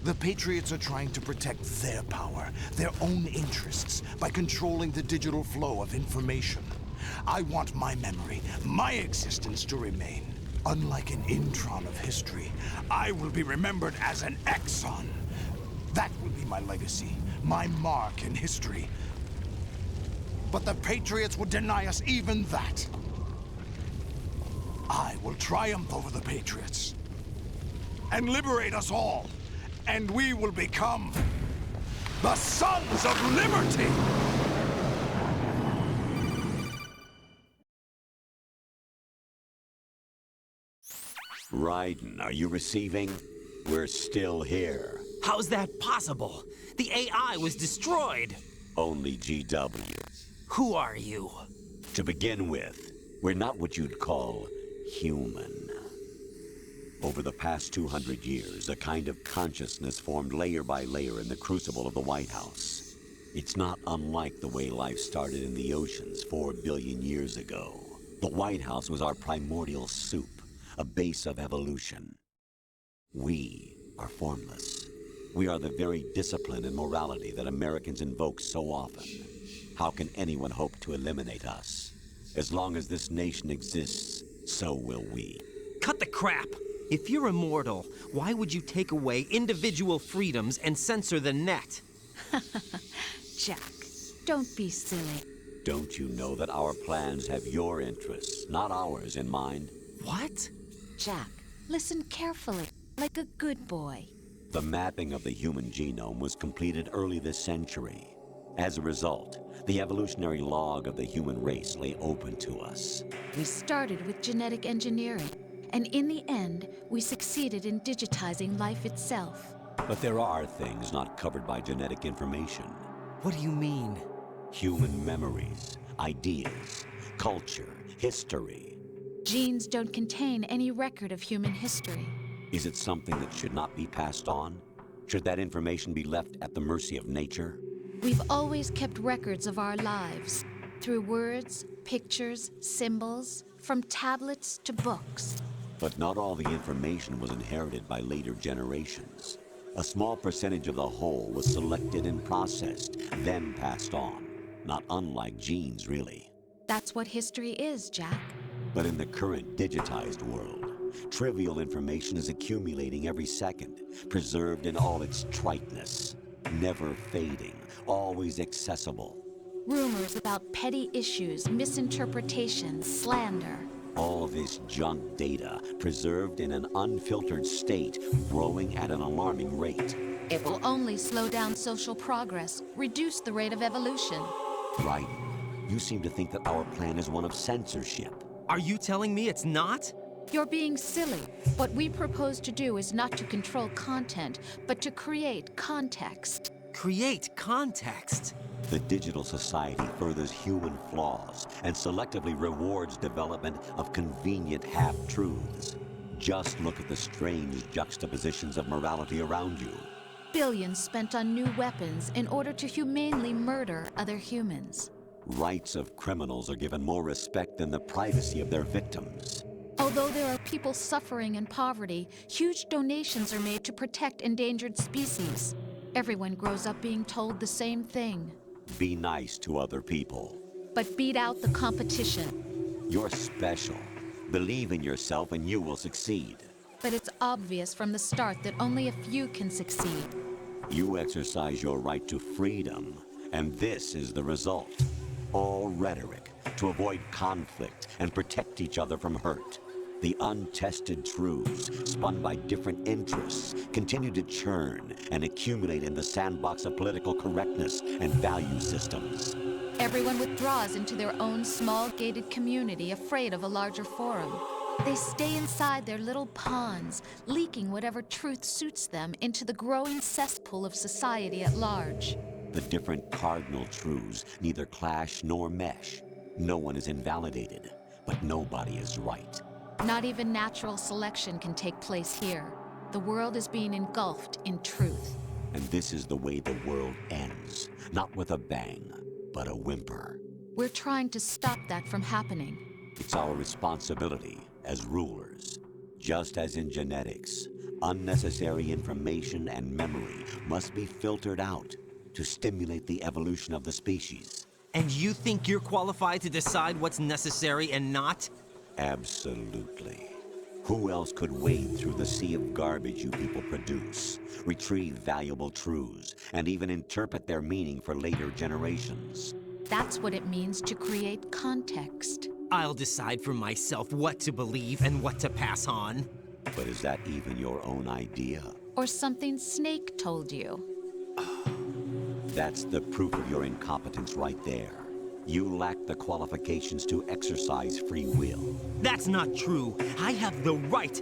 The Patriots are trying to protect their power, their own interests, by controlling the digital flow of information. I want my memory, my existence to remain. Unlike an intron of history, I will be remembered as an exon. That will be my legacy, my mark in history. But the Patriots would deny us even that. I will triumph over the Patriots and liberate us all, and we will become the Sons of Liberty! Raiden, are you receiving? We're still here. How's that possible? The AI was destroyed. Only GW. Who are you? To begin with, we're not what you'd call human. Over the past 200 years, a kind of consciousness formed layer by layer in the crucible of the White House. It's not unlike the way life started in the oceans 4 billion years ago. The White House was our primordial soup, a base of evolution. We are formless. We are the very discipline and morality that Americans invoke so often. How can anyone hope to eliminate us? As long as this nation exists, so will we. Cut the crap! If you're immortal, why would you take away individual freedoms and censor the net? Jack, don't be silly. Don't you know that our plans have your interests, not ours, in mind? What? Jack, listen carefully, like a good boy. The mapping of the human genome was completed early this century. As a result, the evolutionary log of the human race lay open to us. We started with genetic engineering, and in the end, we succeeded in digitizing life itself. But there are things not covered by genetic information. What do you mean? Human memories, ideas, culture, history. Genes don't contain any record of human history. Is it something that should not be passed on? Should that information be left at the mercy of nature? We've always kept records of our lives, through words, pictures, symbols, from tablets to books. But not all the information was inherited by later generations. A small percentage of the whole was selected and processed, then passed on. Not unlike genes, really. That's what history is, Jack. But in the current digitized world, trivial information is accumulating every second, preserved in all its triteness, never fading, always accessible. Rumors about petty issues, misinterpretations, slander. All this junk data, preserved in an unfiltered state, growing at an alarming rate. It will only slow down social progress, reduce the rate of evolution. Right. You seem to think that our plan is one of censorship. Are you telling me it's not? You're being silly. What we propose to do is not to control content, but to create context. Create context? The digital society furthers human flaws and selectively rewards development of convenient half-truths. Just look at the strange juxtapositions of morality around you. Billions spent on new weapons in order to humanely murder other humans. Rights of criminals are given more respect than the privacy of their victims. Although there are people suffering in poverty, huge donations are made to protect endangered species. Everyone grows up being told the same thing. Be nice to other people. But beat out the competition. You're special. Believe in yourself and you will succeed. But it's obvious from the start that only a few can succeed. You exercise your right to freedom, and this is the result. All rhetoric to avoid conflict and protect each other from hurt. The untested truths, spun by different interests, continue to churn and accumulate in the sandbox of political correctness and value systems. Everyone withdraws into their own small gated community, afraid of a larger forum. They stay inside their little ponds, leaking whatever truth suits them into the growing cesspool of society at large. The different cardinal truths neither clash nor mesh. No one is invalidated, but nobody is right. Not even natural selection can take place here. The world is being engulfed in truth. And this is the way the world ends. Not with a bang, but a whimper. We're trying to stop that from happening. It's our responsibility as rulers. Just as in genetics, unnecessary information and memory must be filtered out to stimulate the evolution of the species. And you think you're qualified to decide what's necessary and not? Absolutely. Who else could wade through the sea of garbage you people produce, retrieve valuable truths, and even interpret their meaning for later generations? That's what it means to create context. I'll decide for myself what to believe and what to pass on. But is that even your own idea? Or something Snake told you? That's the proof of your incompetence right there. You lack the qualifications to exercise free will. That's not true. I have the right.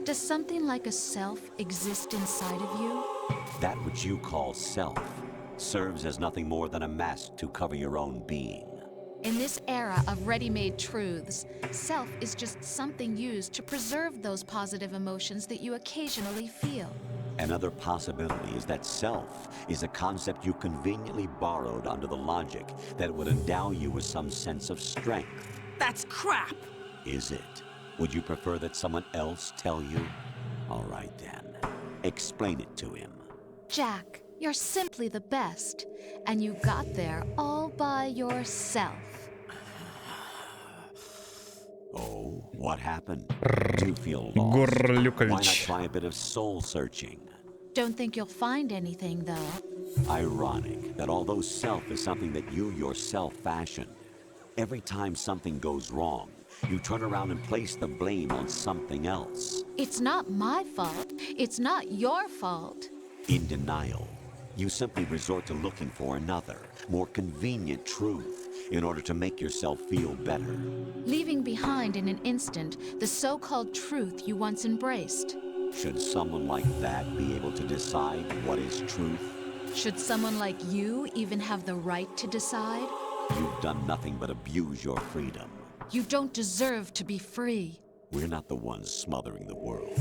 Does something like a self exist inside of you? That which you call self serves as nothing more than a mask to cover your own being. In this era of ready-made truths, self is just something used to preserve those positive emotions that you occasionally feel. Another possibility is that self is a concept you conveniently borrowed under the logic that it would endow you with some sense of strength. That's crap! Is it? Would you prefer that someone else tell you? All right then. Explain it to him. Jack, you're simply the best, and you got there all by yourself. Oh, what happened? Do you feel lost? Why not try a bit of soul searching? Don't think you'll find anything, though. Ironic that although self is something that you yourself fashioned, every time something goes wrong, you turn around and place the blame on something else. It's not my fault. It's not your fault. In denial, you simply resort to looking for another, more convenient truth in order to make yourself feel better. Leaving behind in an instant the so-called truth you once embraced. Should someone like that be able to decide what is truth? Should someone like you even have the right to decide? You've done nothing but abuse your freedom. You don't deserve to be free. We're not the ones smothering the world.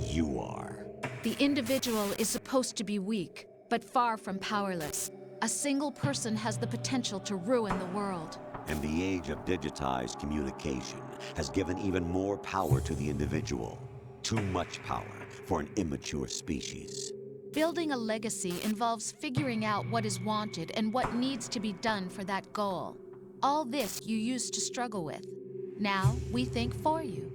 You are. The individual is supposed to be weak, but far from powerless. A single person has the potential to ruin the world. And the age of digitized communication has given even more power to the individual. Too much power for an immature species. Building a legacy involves figuring out what is wanted and what needs to be done for that goal. All this you used to struggle with. Now we think for you.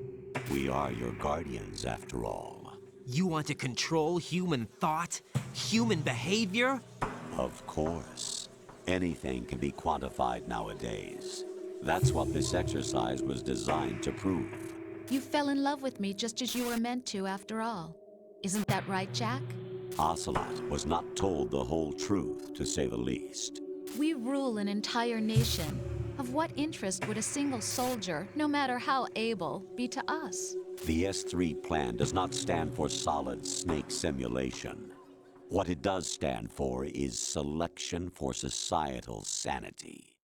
We are your guardians, after all. You want to control human thought? Human behavior? Of course. Anything can be quantified nowadays. That's what this exercise was designed to prove. You fell in love with me just as you were meant to, after all. Isn't that right, Jack? Ocelot was not told the whole truth, to say the least. We rule an entire nation. Of what interest would a single soldier, no matter how able, be to us? The S3 plan does not stand for solid snake simulation. What it does stand for is selection for societal sanity.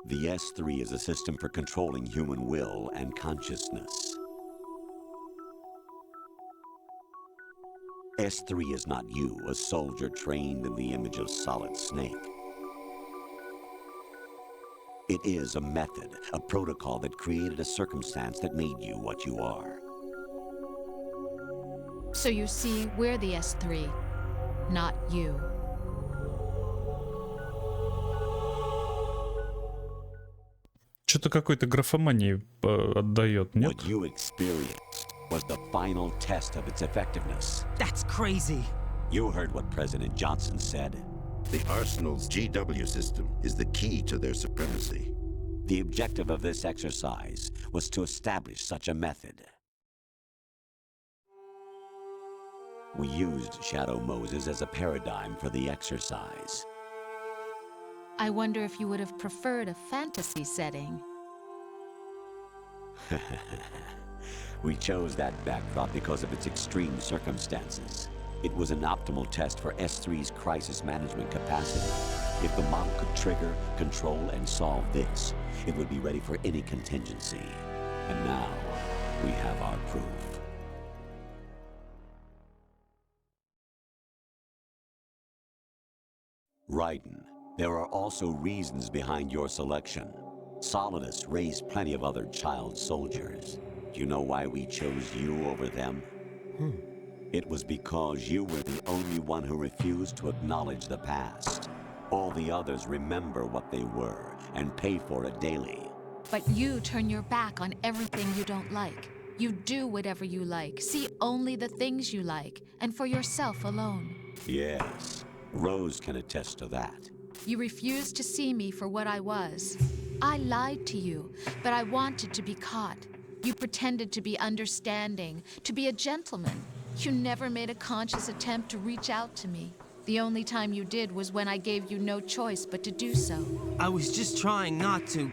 The S3 is a system for controlling human will and consciousness. S3 is not you, a soldier trained in the image of Solid Snake. It is a method, a protocol that created a circumstance that made you what you are. So you see, we're the S3, not you. Что-то какой-то графомании отдает, нет? What you experienced was the final test of its effectiveness. That's crazy. You heard what President Johnson said. The Arsenal's GW system is the key to their supremacy. The objective of this exercise was to establish such a method. We used Shadow Moses as a paradigm for the exercise. I wonder if you would have preferred a fantasy setting. We chose that backdrop because of its extreme circumstances. It was an optimal test for S3's crisis management capacity. If the model could trigger, control, and solve this, it would be ready for any contingency. And now, we have our proof. Raiden, there are also reasons behind your selection. Solidus raised plenty of other child soldiers. Do you know why we chose you over them? It was because you were the only one who refused to acknowledge the past. All the others remember what they were and pay for it daily. But you turn your back on everything you don't like. You do whatever you like, see only the things you like, and for yourself alone. Yes, Rose can attest to that. You refused to see me for what I was. I lied to you, but I wanted to be caught. You pretended to be understanding, to be a gentleman. You never made a conscious attempt to reach out to me. The only time you did was when I gave you no choice but to do so. I was just trying not to.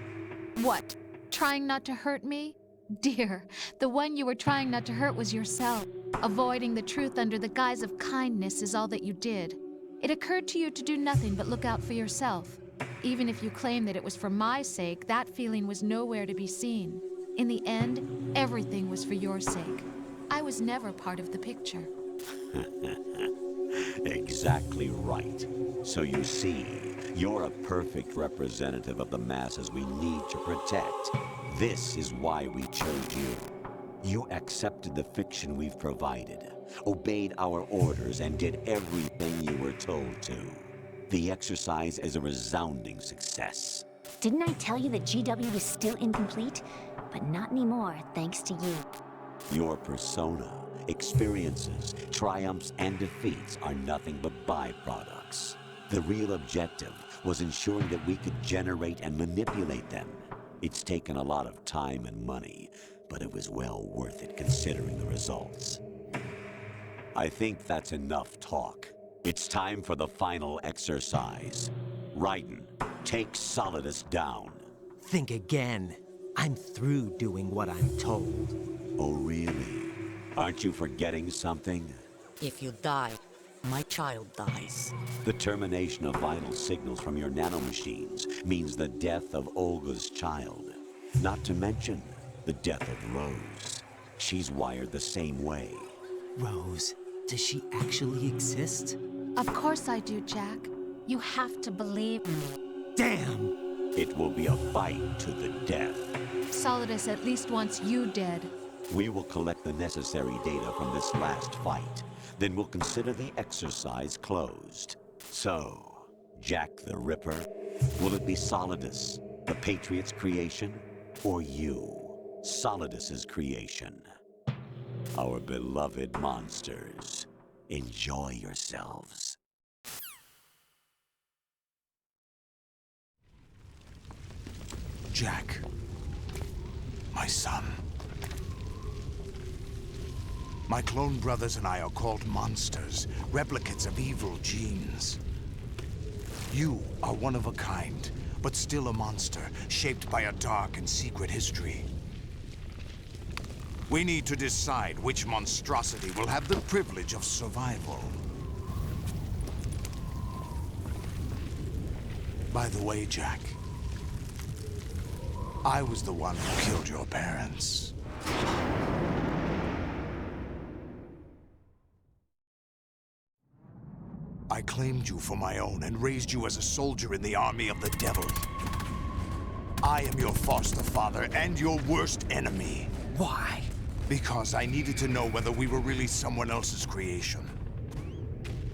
What? Trying not to hurt me? Dear, the one you were trying not to hurt was yourself. Avoiding the truth under the guise of kindness is all that you did. It occurred to you to do nothing but look out for yourself. Even if you claim that it was for my sake, that feeling was nowhere to be seen. In the end, everything was for your sake. I was never part of the picture. Exactly right. So you see, you're a perfect representative of the masses we need to protect. This is why we chose you. You accepted the fiction we've provided, obeyed our orders, and did everything you were told to. The exercise is a resounding success. Didn't I tell you that GW is still incomplete? But not anymore, thanks to you. Your persona, experiences, triumphs, and defeats are nothing but byproducts. The real objective was ensuring that we could generate and manipulate them. It's taken a lot of time and money, but it was well worth it considering the results. I think that's enough talk. It's time for the final exercise. Raiden, take Solidus down. Think again. I'm through doing what I'm told. Oh, really? Aren't you forgetting something? If you die, my child dies. The termination of vital signals from your nanomachines means the death of Olga's child. Not to mention the death of Rose. She's wired the same way. Rose, does she actually exist? Of course I do, Jack. You have to believe me. Damn! It will be a fight to the death. Solidus at least wants you dead. We will collect the necessary data from this last fight. Then we'll consider the exercise closed. So, Jack the Ripper, will it be Solidus, the Patriot's creation, or you, Solidus's creation? Our beloved monsters, enjoy yourselves. Jack, my son. My clone brothers and I are called monsters, replicates of evil genes. You are one of a kind, but still a monster, shaped by a dark and secret history. We need to decide which monstrosity will have the privilege of survival. By the way, Jack, I was the one who killed your parents. I claimed you for my own and raised you as a soldier in the army of the devil. I am your foster father and your worst enemy. Why? Because I needed to know whether we were really someone else's creation.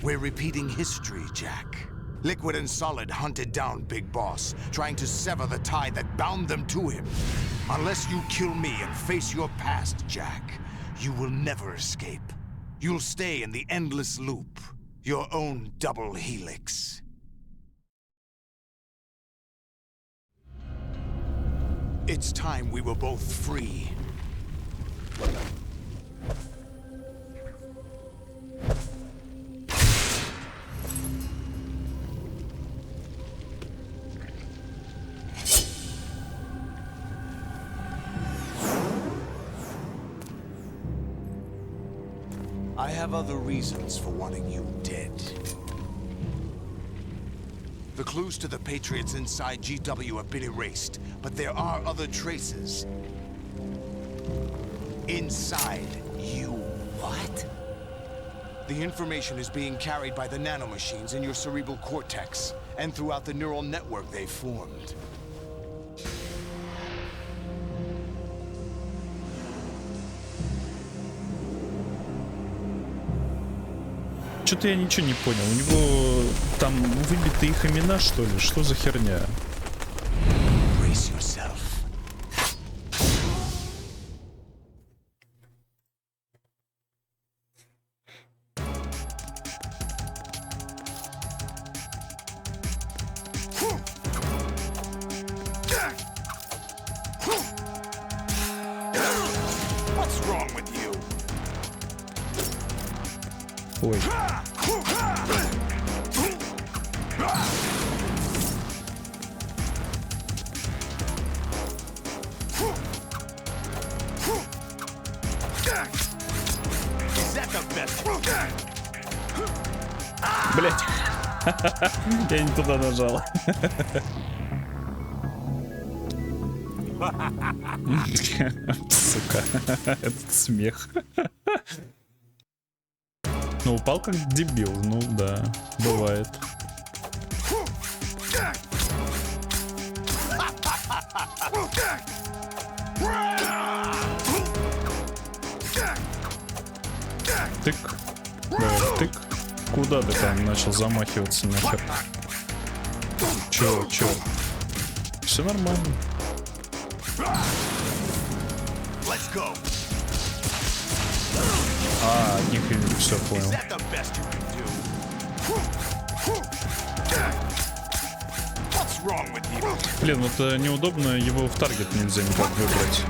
We're repeating history, Jack. Liquid and Solid hunted down Big Boss, trying to sever the tie that bound them to him. Unless you kill me and face your past, Jack, you will never escape. You'll stay in the endless loop. Your own double helix. It's time we were both free. I have other reasons for wanting you dead. The clues to the Patriots inside GW have been erased, but there are other traces. Inside you. What? The information is being carried by the nanomachines in your cerebral cortex, and throughout the neural network they've formed. Что-то я ничего не понял. У него там выбиты их имена, что ли? Что за херня? Brace yourself. What's wrong with you? Ой. Блять. Я не туда нажал. Сука, этот смех. Ну, упал как дебил, ну да, бывает. Тык, давай, тык. Куда ты там начал замахиваться нахер? Чё? Все нормально. А, от них все понял. Блин, вот неудобно, его в таргет нельзя никак выбрать.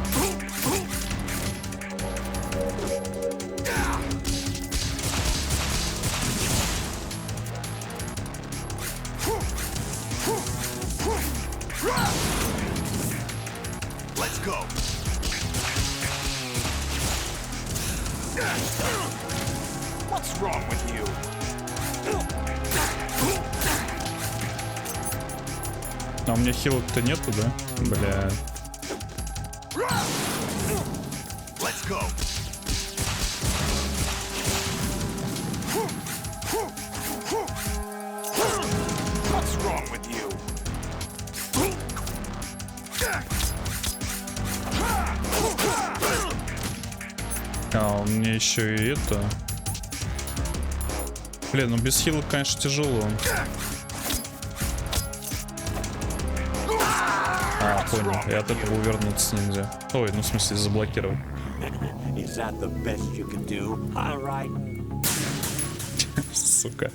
А у меня хилок-то нету, да? Бля. А, у меня еще и это. Блин, ну без хилок, конечно, тяжело. А, понял. И от этого увернуться нельзя. Ой, ну в смысле заблокировать. Сука.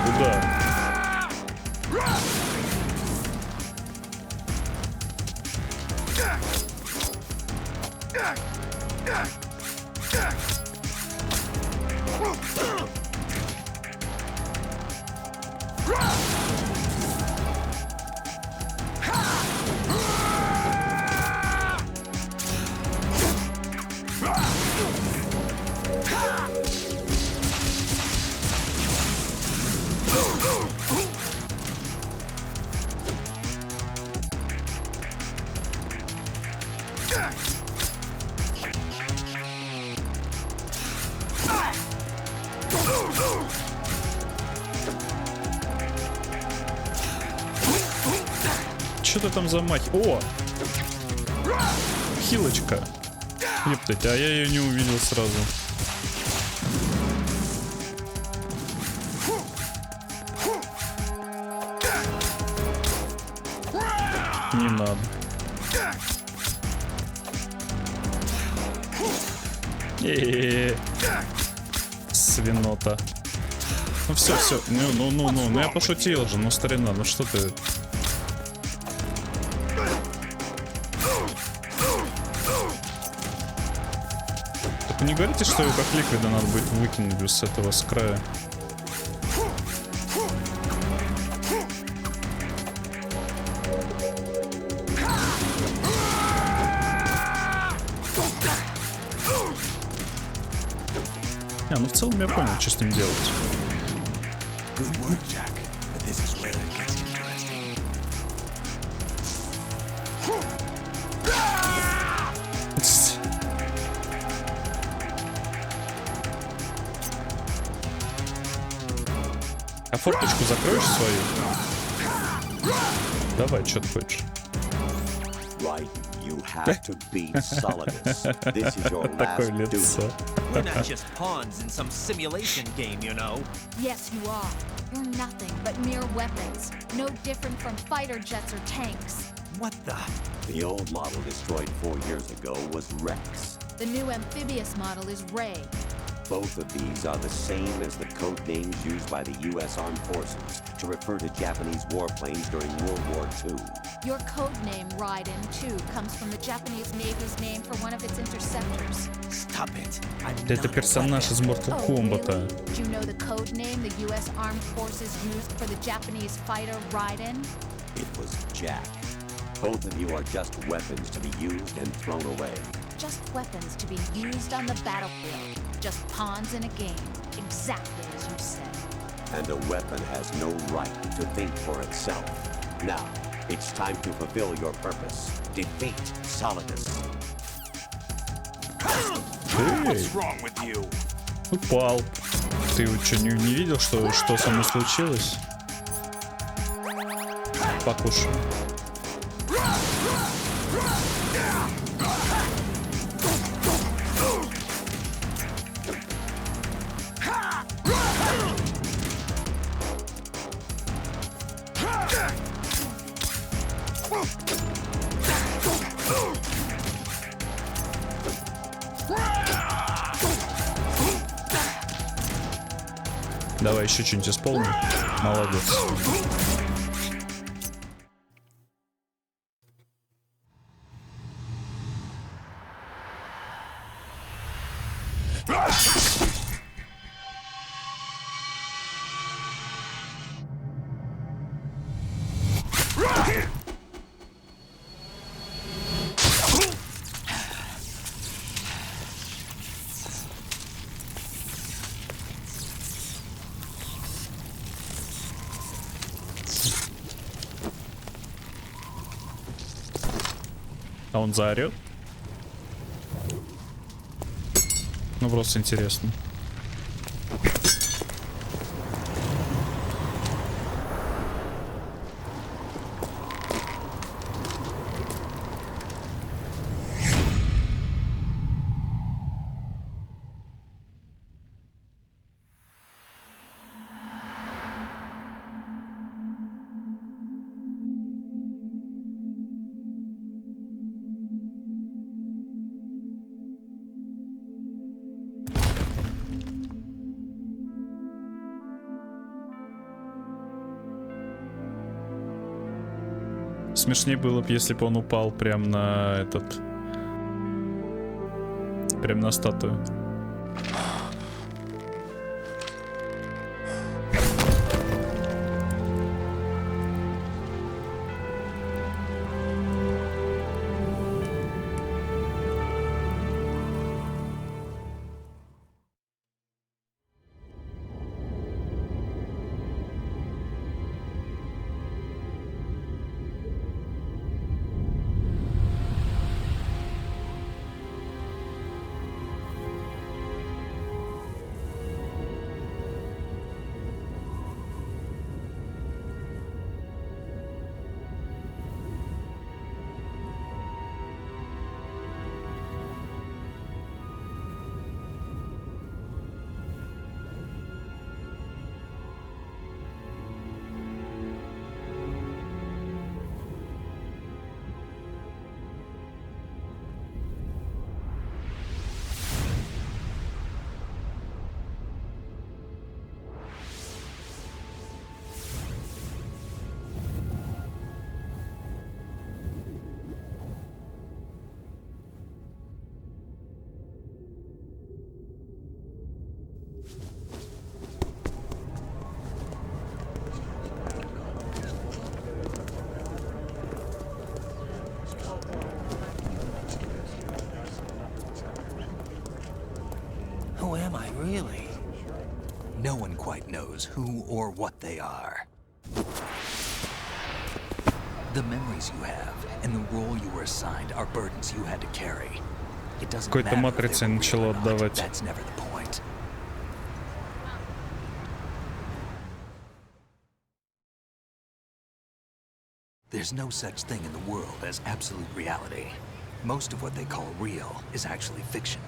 Куда? Что ты там замахи? О! Хилочка. Ептать, а я ее не увидел сразу. Не надо. Свинота. Ну все. Ну я пошутил же, ну старина, ну что ты. Так не говорите, что его как ликвида надо будет выкинуть без этого с края. Ну в целом я понял, что с ним делать. А форточку закроешь свою? Давай, что ты хочешь? Такое лицо. We're not just pawns in some simulation game, you know. Yes, you are. You're nothing but mere weapons. No different from fighter jets or tanks. What the? The old model destroyed 4 years ago was Rex. The new amphibious model is Ray. Both of these are the same as the code names used by the U.S. Armed Forces to refer to Japanese warplanes during World War II. Your code name, Raiden, too, comes from the Japanese Navy's name for one of its interceptors. puppet. Это персонаж из Mortal Kombat. Do you know the code name the U.S. Armed Forces used for the Japanese fighter Raiden? It was Jack. Both of you are just weapons to be used and thrown away. Just weapons to be used on the battlefield. Just pawns in a game. Exactly as you said. And a weapon has no right to think for itself. Now, it's time to fulfill your purpose. Defeat Solidus. What's wrong with you? Упал. Ты что, не видел, что со мной случилось? Покушай. Давай еще что-нибудь исполним. Молодец. А он заорет? Ну просто интересно. Смешнее было бы, если бы он упал прям на этот... Прям на статую. Who am I, really? No one quite knows who or what they are. The memories you have and the role you were assigned are burdens you had to carry. It doesn't Какой-то matter матрице if they were начало real or not. отдавать. That's never the point. There's no such thing in the world as absolute reality. Most of what they call real is actually fiction.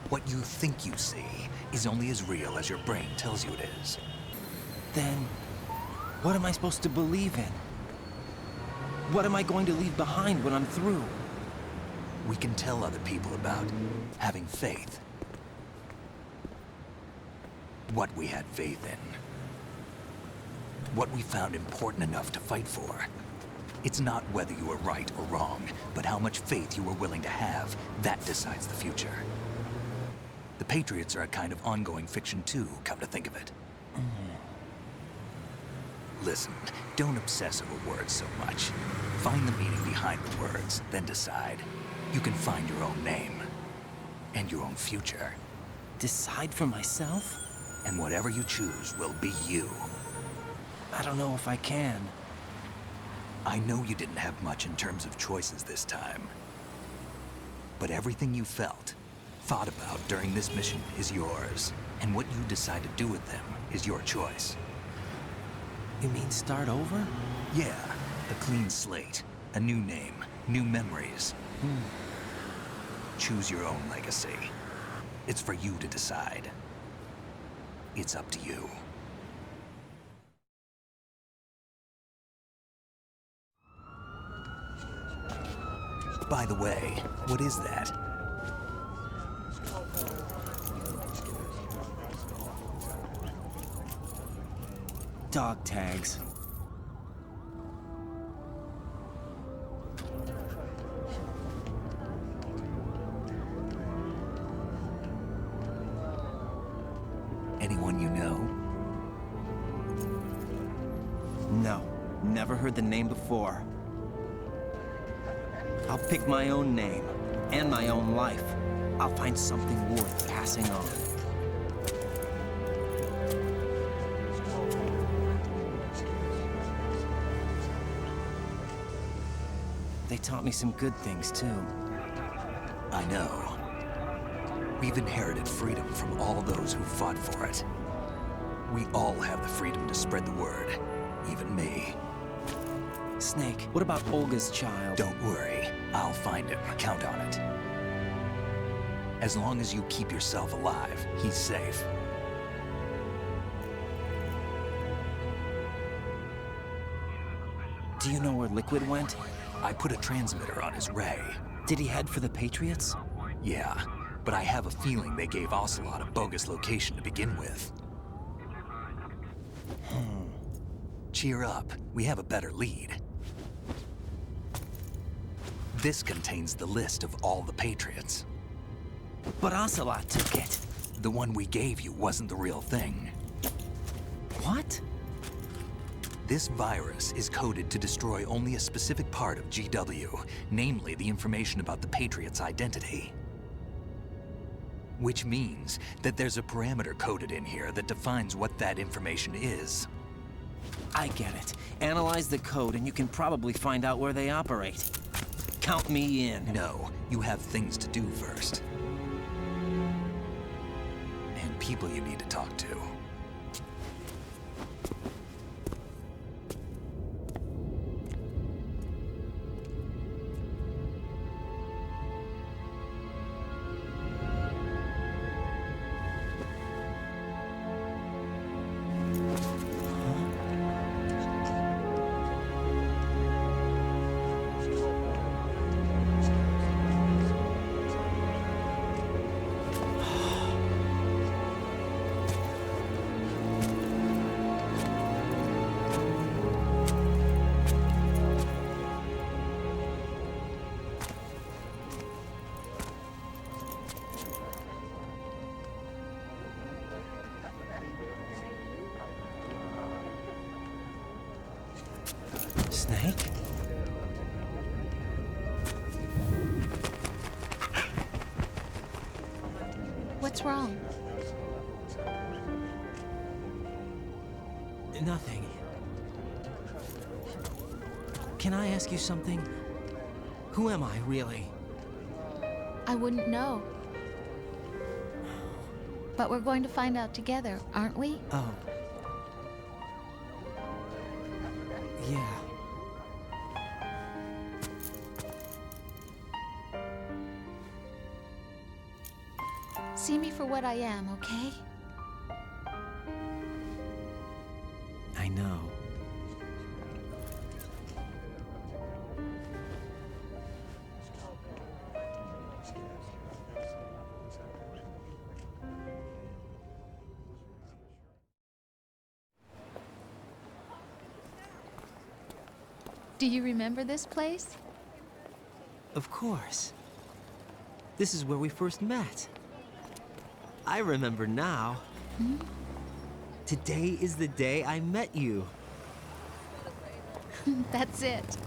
What you think you see is only as real as your brain tells you it is. Then, what am I supposed to believe in? What am I going to leave behind when I'm through? We can tell other people about having faith. What we had faith in. What we found important enough to fight for. It's not whether you are right or wrong, but how much faith you are willing to have. That decides the future. The Patriots are a kind of ongoing fiction too, come to think of it. Listen, don't obsess over words so much. Find the meaning behind the words, then decide. You can find your own name. And your own future. Decide for myself? And whatever you choose will be you. I don't know if I can. I know you didn't have much in terms of choices this time. But everything you felt, thought about during this mission is yours. And what you decide to do with them is your choice. You mean start over? Yeah, a clean slate, a new name, new memories. Choose your own legacy. It's for you to decide. It's up to you. By the way, what is that? Dog tags. Anyone you know? No, never heard the name before. I'll pick my own name, and my own life. I'll find something worth passing on. They taught me some good things, too. I know. We've inherited freedom from all those who fought for it. We all have the freedom to spread the word, even me. Snake, what about Olga's child? Don't worry, I'll find him, count on it. As long as you keep yourself alive, he's safe. Do you know where Liquid went? I put a transmitter on his ray. Did he head for the Patriots? Yeah, but I have a feeling they gave Ocelot a bogus location to begin with. Cheer up, we have a better lead. This contains the list of all the Patriots. But Ocelot took it. The one we gave you wasn't the real thing. What? This virus is coded to destroy only a specific part of GW, namely the information about the Patriots' identity. Which means that there's a parameter coded in here that defines what that information is. I get it. Analyze the code and you can probably find out where they operate. Count me in. No, you have things to do first. And people you need to talk to. Snake? What's wrong? Nothing. Can I ask you something? Who am I, really? I wouldn't know. But we're going to find out together, aren't we? Oh. Yeah. See me for what I am, okay? I know. Do you remember this place? Of course. This is where we first met. I remember now. Hmm? Today is the day I met you. That's it.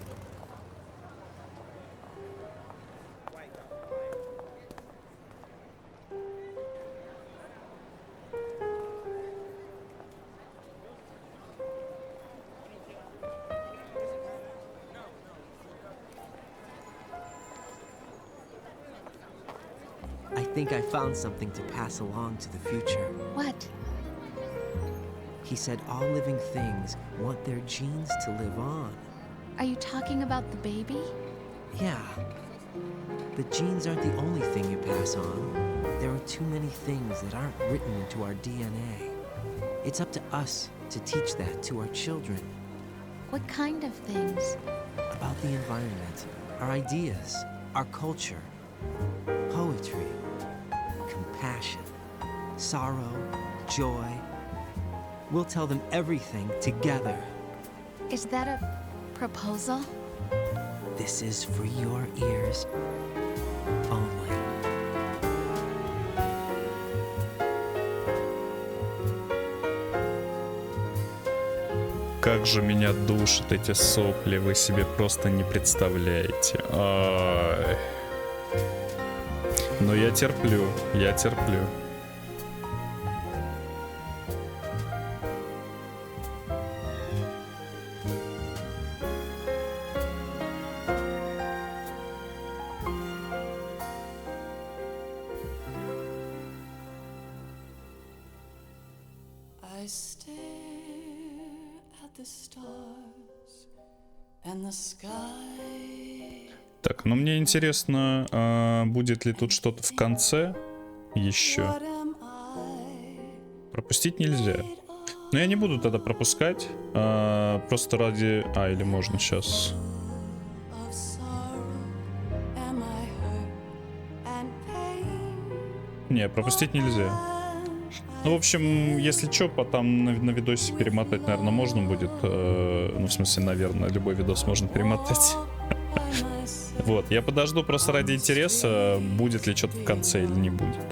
I think I found something to pass along to the future. What? He said all living things want their genes to live on. Are you talking about the baby? Yeah. But genes aren't the only thing you pass on. There are too many things that aren't written into our DNA. It's up to us to teach that to our children. What kind of things? About the environment, our ideas, our culture, poetry, compassion, sorrow, joy. We'll tell them everything together. Is that a proposal? This is for your ears only. Как же меня душат эти сопли, вы себе просто не представляете. Ай. Но я терплю, я терплю. Так, ну мне интересно, будет ли тут что-то в конце еще. Пропустить нельзя. Но я не буду тогда пропускать. Просто ради... или можно сейчас. Не, пропустить нельзя. Ну, в общем, если что, потом на видосе перемотать, наверное, можно будет. Ну, в смысле, наверное, любой видос можно перемотать. Вот, я подожду просто ради интереса, будет ли что-то в конце или не будет.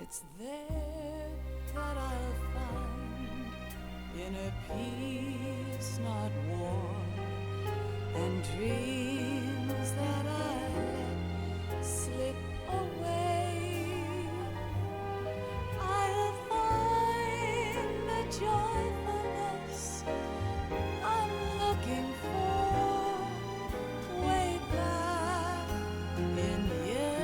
It's there that I'll find inner peace, not war, and dreams that I let slip away. I'll find the joyfulness I'm looking for way back in yesterday.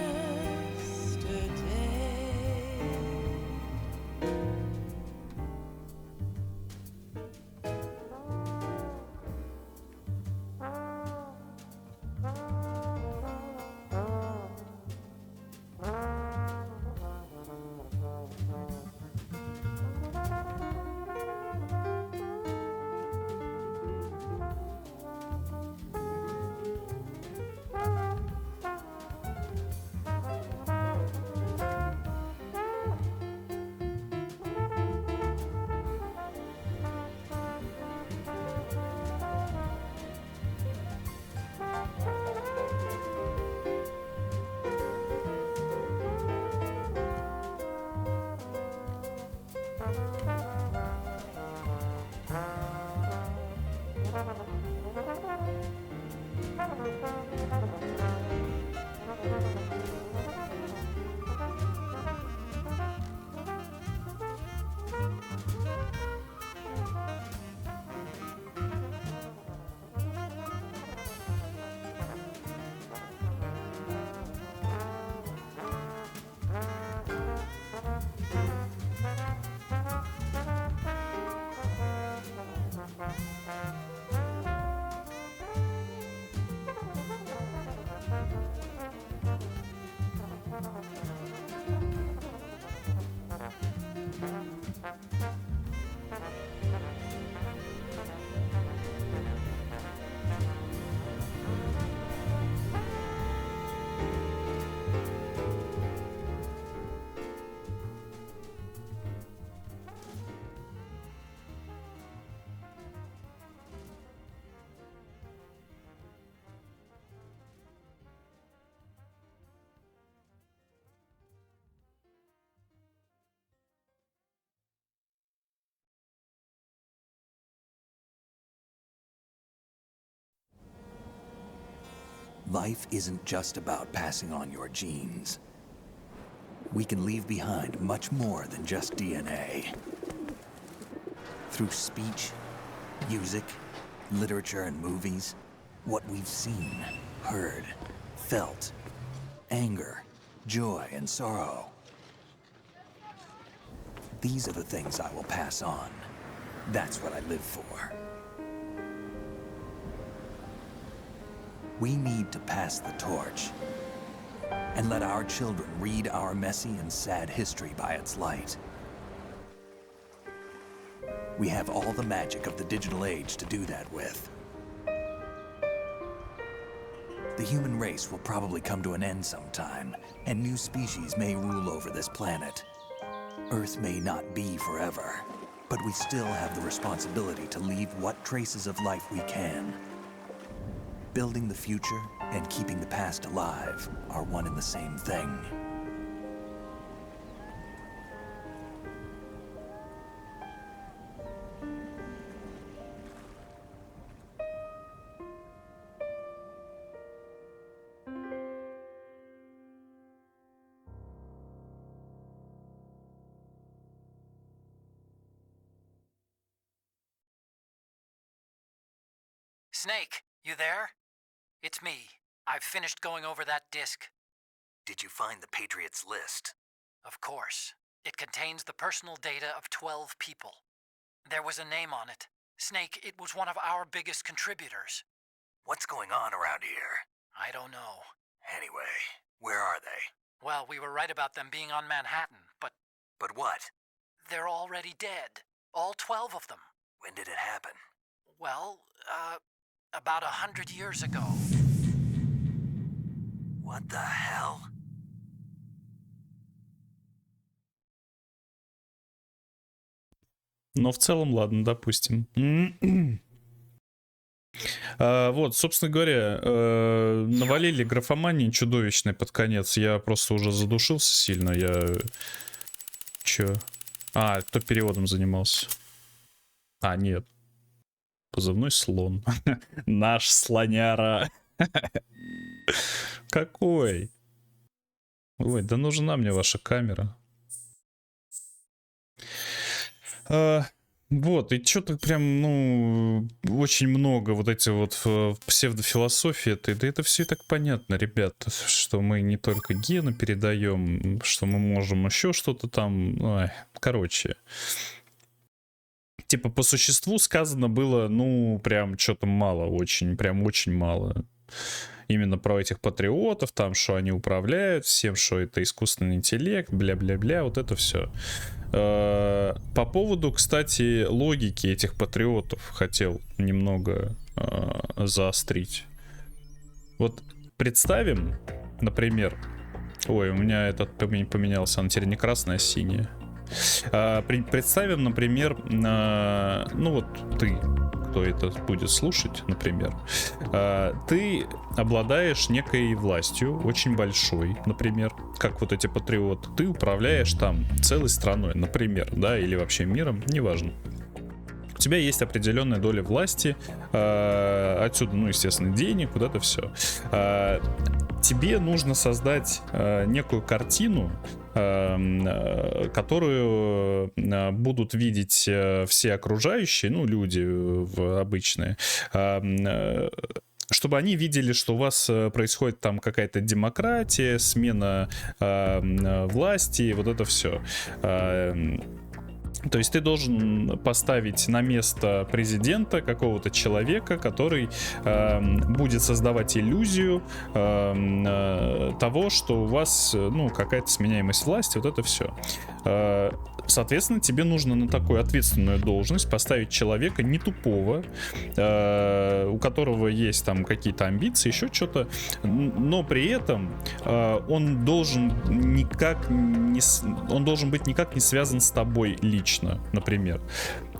Life isn't just about passing on your genes. We can leave behind much more than just DNA. Through speech, music, literature, and movies, what we've seen, heard, felt, anger, joy, and sorrow. These are the things I will pass on. That's what I live for. We need to pass the torch and let our children read our messy and sad history by its light. We have all the magic of the digital age to do that with. The human race will probably come to an end sometime, and new species may rule over this planet. Earth may not be forever, but we still have the responsibility to leave what traces of life we can. Building the future and keeping the past alive are one and the same thing. Snake, you there? It's me. I've finished going over that disc. Did you find the Patriots list? Of course. It contains the personal data of 12 people. There was a name on it. Snake, it was one of our biggest contributors. What's going on around here? I don't know. Anyway, where are they? Well, we were right about them being on Manhattan, but... But what? They're already dead. All 12 of them. When did it happen? Well, about 100 years ago. What the hell? Но в целом, ладно, допустим. Вот, собственно говоря, навалили графомании чудовищной под конец. Я просто уже задушился сильно. Я Чё? А, кто переводом занимался? А, нет. Позывной слон. Наш слоняра. Какой? Ой, да нужна мне ваша камера. Вот, и что-то прям, ну, очень много вот эти вот псевдофилософии. Да это все и так понятно, ребят, что мы не только гены передаем, что мы можем еще что-то там. Ой, короче. Типа по существу сказано было, ну, прям что-то мало, очень, прям очень мало. Именно про этих патриотов, там, что они управляют всем, что это искусственный интеллект, бля-бля-бля, вот это все. По поводу, кстати, логики этих патриотов хотел немного заострить. Вот представим, например... Ой, у меня этот поменялся, он теперь не красный, а синий. Представим, например, ну вот ты, кто это будет слушать, например, ты обладаешь некой властью, очень большой, например, как вот эти патриоты, ты управляешь там целой страной, например, да, или вообще миром, неважно. У тебя есть определенная доля власти, отсюда, ну, естественно, денег, вот это все. Тебе нужно создать некую картину, которую будут видеть все окружающие, ну, люди обычные, чтобы они видели, что у вас происходит там какая-то демократия, смена власти, вот это все. То есть ты должен поставить на место президента какого-то человека, который будет создавать иллюзию того, что у вас, ну, какая-то сменяемость власти, вот это все. Соответственно, тебе нужно на такую ответственную должность поставить человека не тупого, у которого есть там какие-то амбиции, еще что-то, но при этом он должен быть никак не связан с тобой лично, например.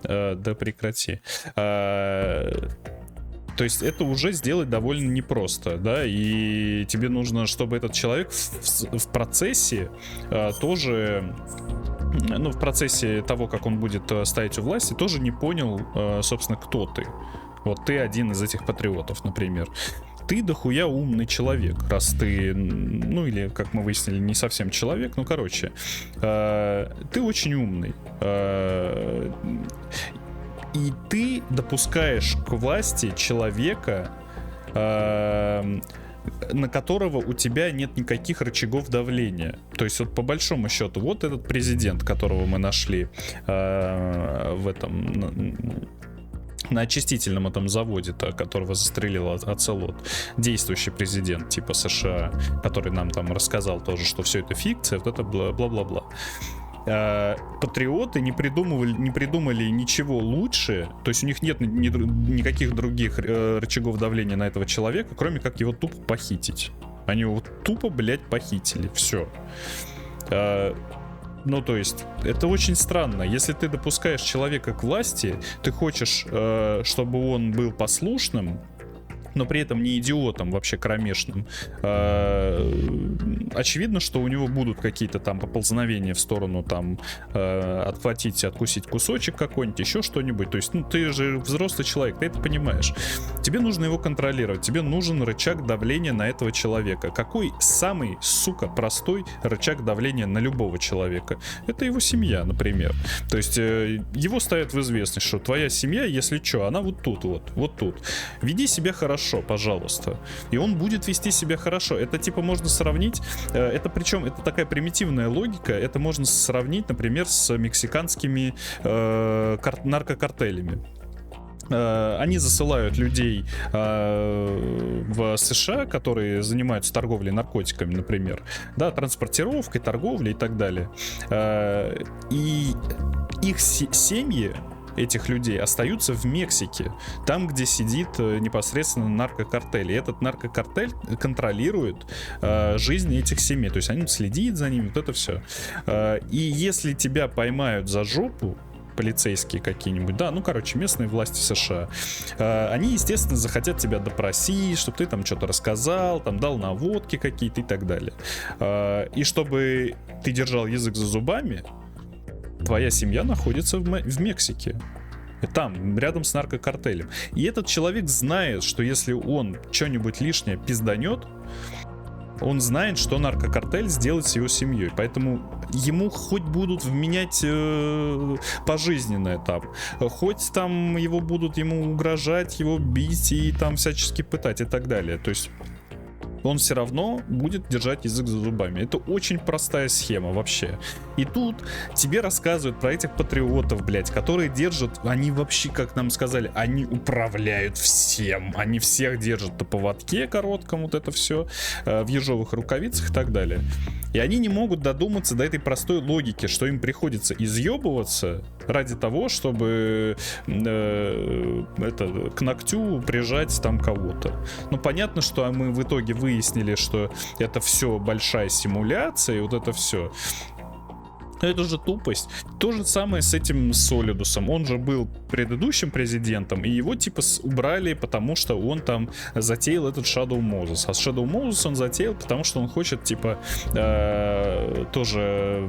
Да прекрати. То есть это уже сделать довольно непросто, да, и тебе нужно, чтобы этот человек в процессе тоже... Ну, в процессе того, как он будет стоять у власти, тоже не понял, собственно, кто ты. Вот ты один из этих патриотов, например. Ты дохуя умный человек, раз ты, ну или, как мы выяснили, не совсем человек, ну, короче, ты очень умный. И ты допускаешь к власти человека, на которого у тебя нет никаких рычагов давления. То есть вот по большому счету, вот этот президент, которого мы нашли в этом... на очистительном этом заводе-то, которого застрелил оцелот, действующий президент типа США, который нам там рассказал тоже, что все это фикция, вот это бла-бла-бла. Патриоты не придумали ничего лучше, то есть у них нет никаких других рычагов давления на этого человека, кроме как его тупо похитить. Они его тупо, блядь, похитили, все. Ну, то есть, это очень странно. Если ты допускаешь человека к власти, ты хочешь, чтобы он был послушным, но при этом не идиотом вообще кромешным. Очевидно, что у него будут какие-то там поползновения в сторону там отхватить, откусить кусочек какой-нибудь, еще что-нибудь. То есть, ну, ты же взрослый человек, ты это понимаешь. Тебе нужно его контролировать, тебе нужен рычаг давления на этого человека. Какой самый, сука, простой рычаг давления на любого человека? Это его семья, например. То есть, его ставят в известность, что твоя семья, если что, она вот тут, вот тут. Веди себя хорошо, пожалуйста. И он будет вести себя хорошо. Это типа можно сравнить, это причем это такая примитивная логика, это можно сравнить, например, с мексиканскими наркокартелями. Они засылают людей в США, которые занимаются торговлей наркотиками, например, да, транспортировкой, торговлей и так далее. И их семьи этих людей остаются в Мексике, там, где сидит непосредственно наркокартель. И этот наркокартель контролирует жизнь этих семей. То есть они следят за ними, вот это все. И если тебя поймают за жопу, полицейские какие-нибудь, да, ну, короче, местные власти США, они, естественно, захотят тебя допросить, чтобы ты там что-то рассказал, там дал наводки какие-то и так далее. И чтобы ты держал язык за зубами, твоя семья находится в Мексике. Там, рядом с наркокартелем. И этот человек знает, что если он что-нибудь лишнее пизданет, он знает, что наркокартель сделает с его семьей. Поэтому ему хоть будут вменять пожизненное там, хоть там его будут ему угрожать, его бить и там всячески пытать и так далее. То есть он все равно будет держать язык за зубами. Это очень простая схема вообще. И тут тебе рассказывают про этих патриотов, блять, которые держат, они вообще, как нам сказали, они управляют всем. Они всех держат на поводке коротком, вот это все, в ежовых рукавицах и так далее. И они не могут додуматься до этой простой логики, что им приходится изъебываться ради того, чтобы к ногтю прижать там кого-то. Ну, понятно, что мы в итоге выяснили, что это все большая симуляция, и вот это все. Это же тупость. То же самое с этим Солидусом. Он же был предыдущим президентом, и его типа убрали, потому что он там затеял этот Shadow Moses. А Shadow Moses он затеял, потому что он хочет типа тоже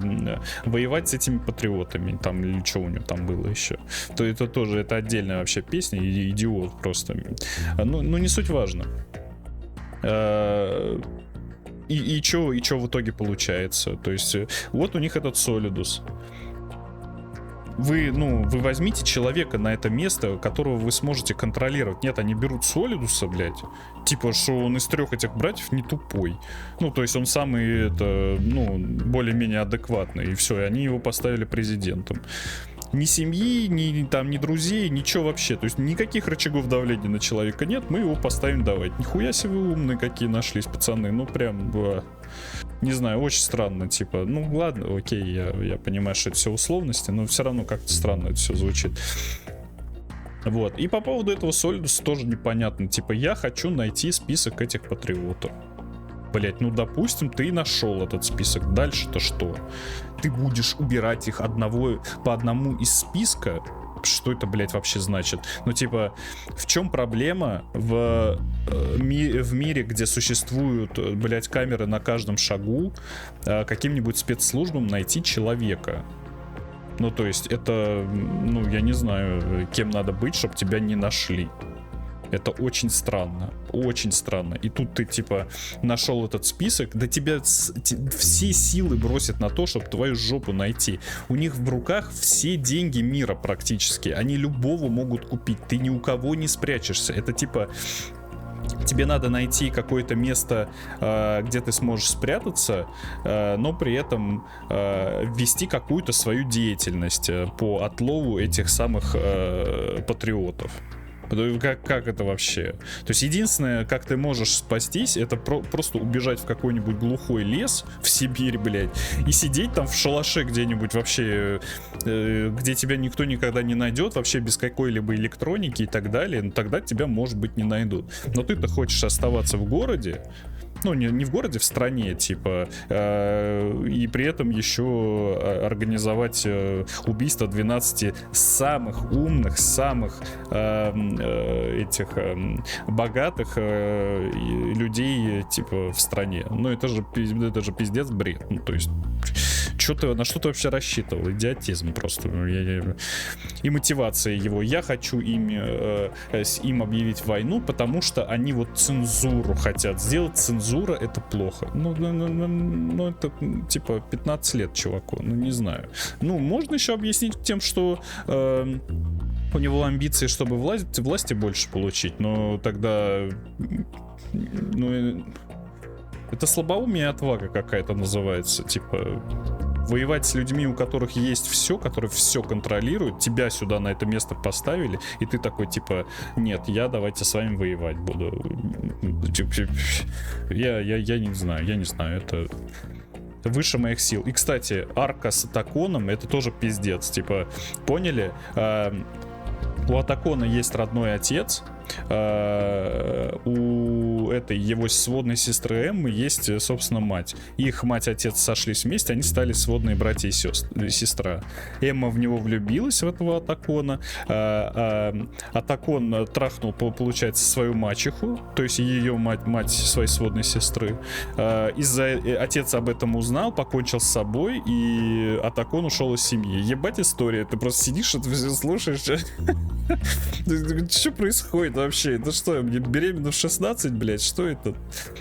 воевать с этими патриотами. Там или что у него там было еще. То это тоже, это отдельная вообще песня. Идиот просто. Ну не суть важно. И что в итоге получается? То есть, вот у них этот Солидус. Вы возьмите человека на это место, которого вы сможете контролировать. Нет, они берут Солидуса, блядь. Типа, что он из 3 этих братьев не тупой. Ну, то есть он самый, более-менее адекватный. И все, и они его поставили президентом. Ни семьи, ни друзей, ничего вообще. То есть никаких рычагов давления на человека нет, мы его поставим давать. Нихуя себе вы умные какие нашлись, пацаны. Ну прям, не знаю, очень странно. Типа, ну ладно, окей, я понимаю, что это все условности, но все равно как-то странно это все звучит. Вот. И по поводу этого Солидуса тоже непонятно. Типа, я хочу найти список этих патриотов. Блять, ну допустим, ты нашел этот список. Дальше-то что? Ты будешь убирать их по одному из списка? Что это, блять, вообще значит? Ну, типа, в чем проблема в мире, где существуют, блять, камеры на каждом шагу, каким-нибудь спецслужбам найти человека? Ну, то есть, это, я не знаю, кем надо быть, чтобы тебя не нашли. Это очень странно, очень странно. И тут ты, типа, нашел этот список, да тебя все силы бросят на то, чтобы твою жопу найти. У них в руках все деньги мира практически. Они любого могут купить. Ты ни у кого не спрячешься. Это, типа, тебе надо найти какое-то место, где ты сможешь спрятаться, но при этом вести какую-то свою деятельность по отлову этих самых патриотов. Как это вообще? То есть единственное, как ты можешь спастись, это просто убежать в какой-нибудь глухой лес в Сибирь, блядь, и сидеть там в шалаше где-нибудь вообще, где тебя никто никогда не найдет, вообще без какой-либо электроники и так далее. Но тогда тебя, может быть, не найдут. Но ты-то хочешь оставаться в городе, ну, не в городе, в стране, типа, и при этом еще организовать убийство 12 самых умных, самых этих богатых людей, типа, в стране. Ну, это же пиздец бред. Ну, то есть, на что ты вообще рассчитывал? Идиотизм просто. И мотивация его. Я хочу им объявить войну, потому что они вот цензуру хотят сделать. Цензура — это плохо. Ну, это типа 15 лет чуваку. Ну, не знаю. Ну, можно еще объяснить тем, что у него амбиции, чтобы власти больше получить, но тогда... это слабоумие и отвага какая-то называется. Типа, воевать с людьми, у которых есть все, которые все контролируют, тебя сюда на это место поставили, и ты такой, типа, нет, давайте с вами воевать буду. Я не знаю, это выше моих сил. И, кстати, арка с Атаконом — это тоже пиздец. Типа, поняли? У Атакона есть родной отец, у у этой его сводной сестры Эммы есть, собственно, мать. Их мать и отец сошлись вместе, они стали сводные братья и сестра. Эмма в него влюбилась, в этого Атакона. Атакон трахнул, получается, свою мачеху, то есть ее мать своей сводной сестры. Отец об этом узнал, покончил с собой, и Атакон ушел из семьи. Ебать история, ты просто сидишь, это все слушаешь. Что происходит вообще? Это что, мне беременна в 16, блядь? Что это?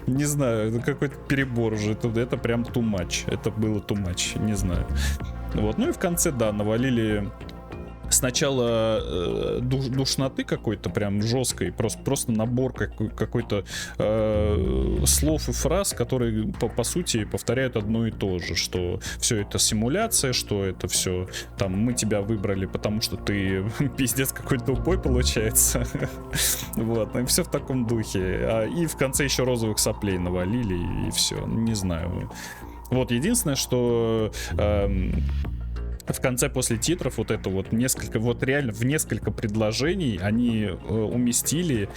Не знаю, это какой-то перебор уже. Это прям too much. Это было too much, не знаю. Вот, ну и в конце, да, навалили сначала душноты какой-то прям жесткой, просто набор какой-то слов и фраз, которые по сути повторяют одно и то же, что все это симуляция, что это все там мы тебя выбрали, потому что ты пиздец какой-то тупой получается. Вот, и все в таком духе. И в конце еще розовых соплей навалили, и все, не знаю. Вот, единственное, что в конце после титров вот это вот несколько, вот реально в несколько предложений они уместили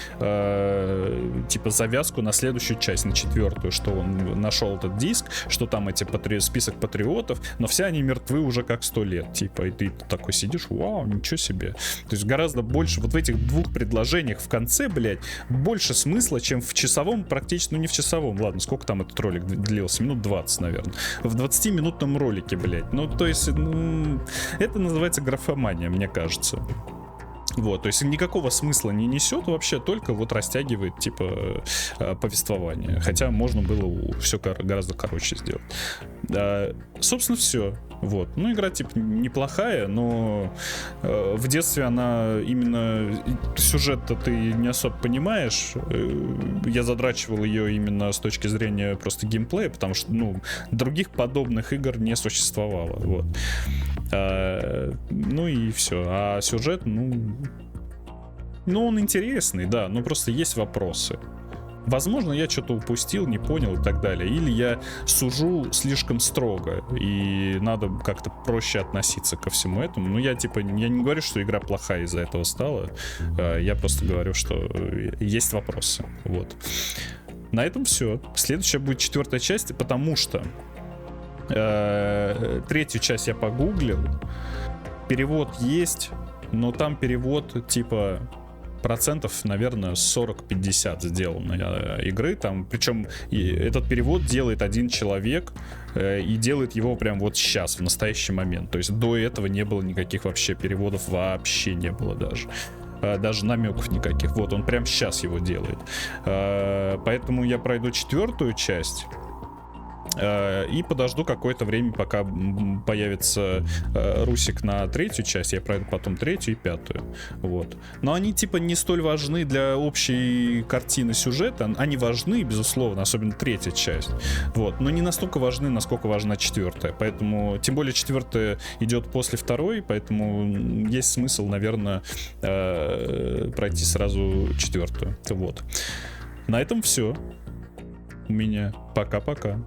типа завязку на следующую часть, на 4-ю, что он нашел этот диск, что там эти список патриотов, но все они мертвы уже как 100 лет, типа, и ты такой сидишь, вау, ничего себе. То есть гораздо больше, вот в этих двух предложениях в конце, блядь, больше смысла, чем в часовом, практически, ну не в часовом, ладно, сколько там этот ролик длился, минут 20, наверное, в 20-минутном ролике, блядь, ну то есть, это называется графомания, мне кажется. Вот, то есть никакого смысла не несет вообще, только вот растягивает типа повествование. Хотя можно было все гораздо короче сделать. Собственно, все. Вот. Ну, игра типа неплохая, но в детстве она именно сюжет-то ты не особо понимаешь. Я задрачивал ее именно с точки зрения просто геймплея, потому что, ну, других подобных игр не существовало. Вот. Ну и все. А сюжет, ну, он интересный, да, но просто есть вопросы. Возможно, я что-то упустил, не понял и так далее. Или я сужу слишком строго, и надо как-то проще относиться ко всему этому. Ну, я не говорю, что игра плохая из-за этого стала. Я просто говорю, что есть вопросы. Вот. На этом все. Следующая будет 4-я часть, потому что 3-ю часть я погуглил. Перевод есть, но там перевод типа процентов, наверное, 40-50 сделано игры. Там, причем этот перевод делает один человек и делает его прям вот сейчас, в настоящий момент. То есть до этого не было никаких вообще переводов, вообще не было даже намеков никаких. Вот, он прям сейчас его делает. Поэтому я пройду 4-ю часть и подожду какое-то время, пока появится русик на 3-ю часть. Я пройду потом 3-ю и 5-ю. Вот. Но они типа не столь важны для общей картины сюжета. Они важны, безусловно, особенно 3-я часть. Вот. Но не настолько важны, насколько важна 4-я. Поэтому, тем более 4-я идет после 2-й, поэтому есть смысл, наверное, пройти сразу 4-ю. Вот. На этом все. У меня. Пока-пока.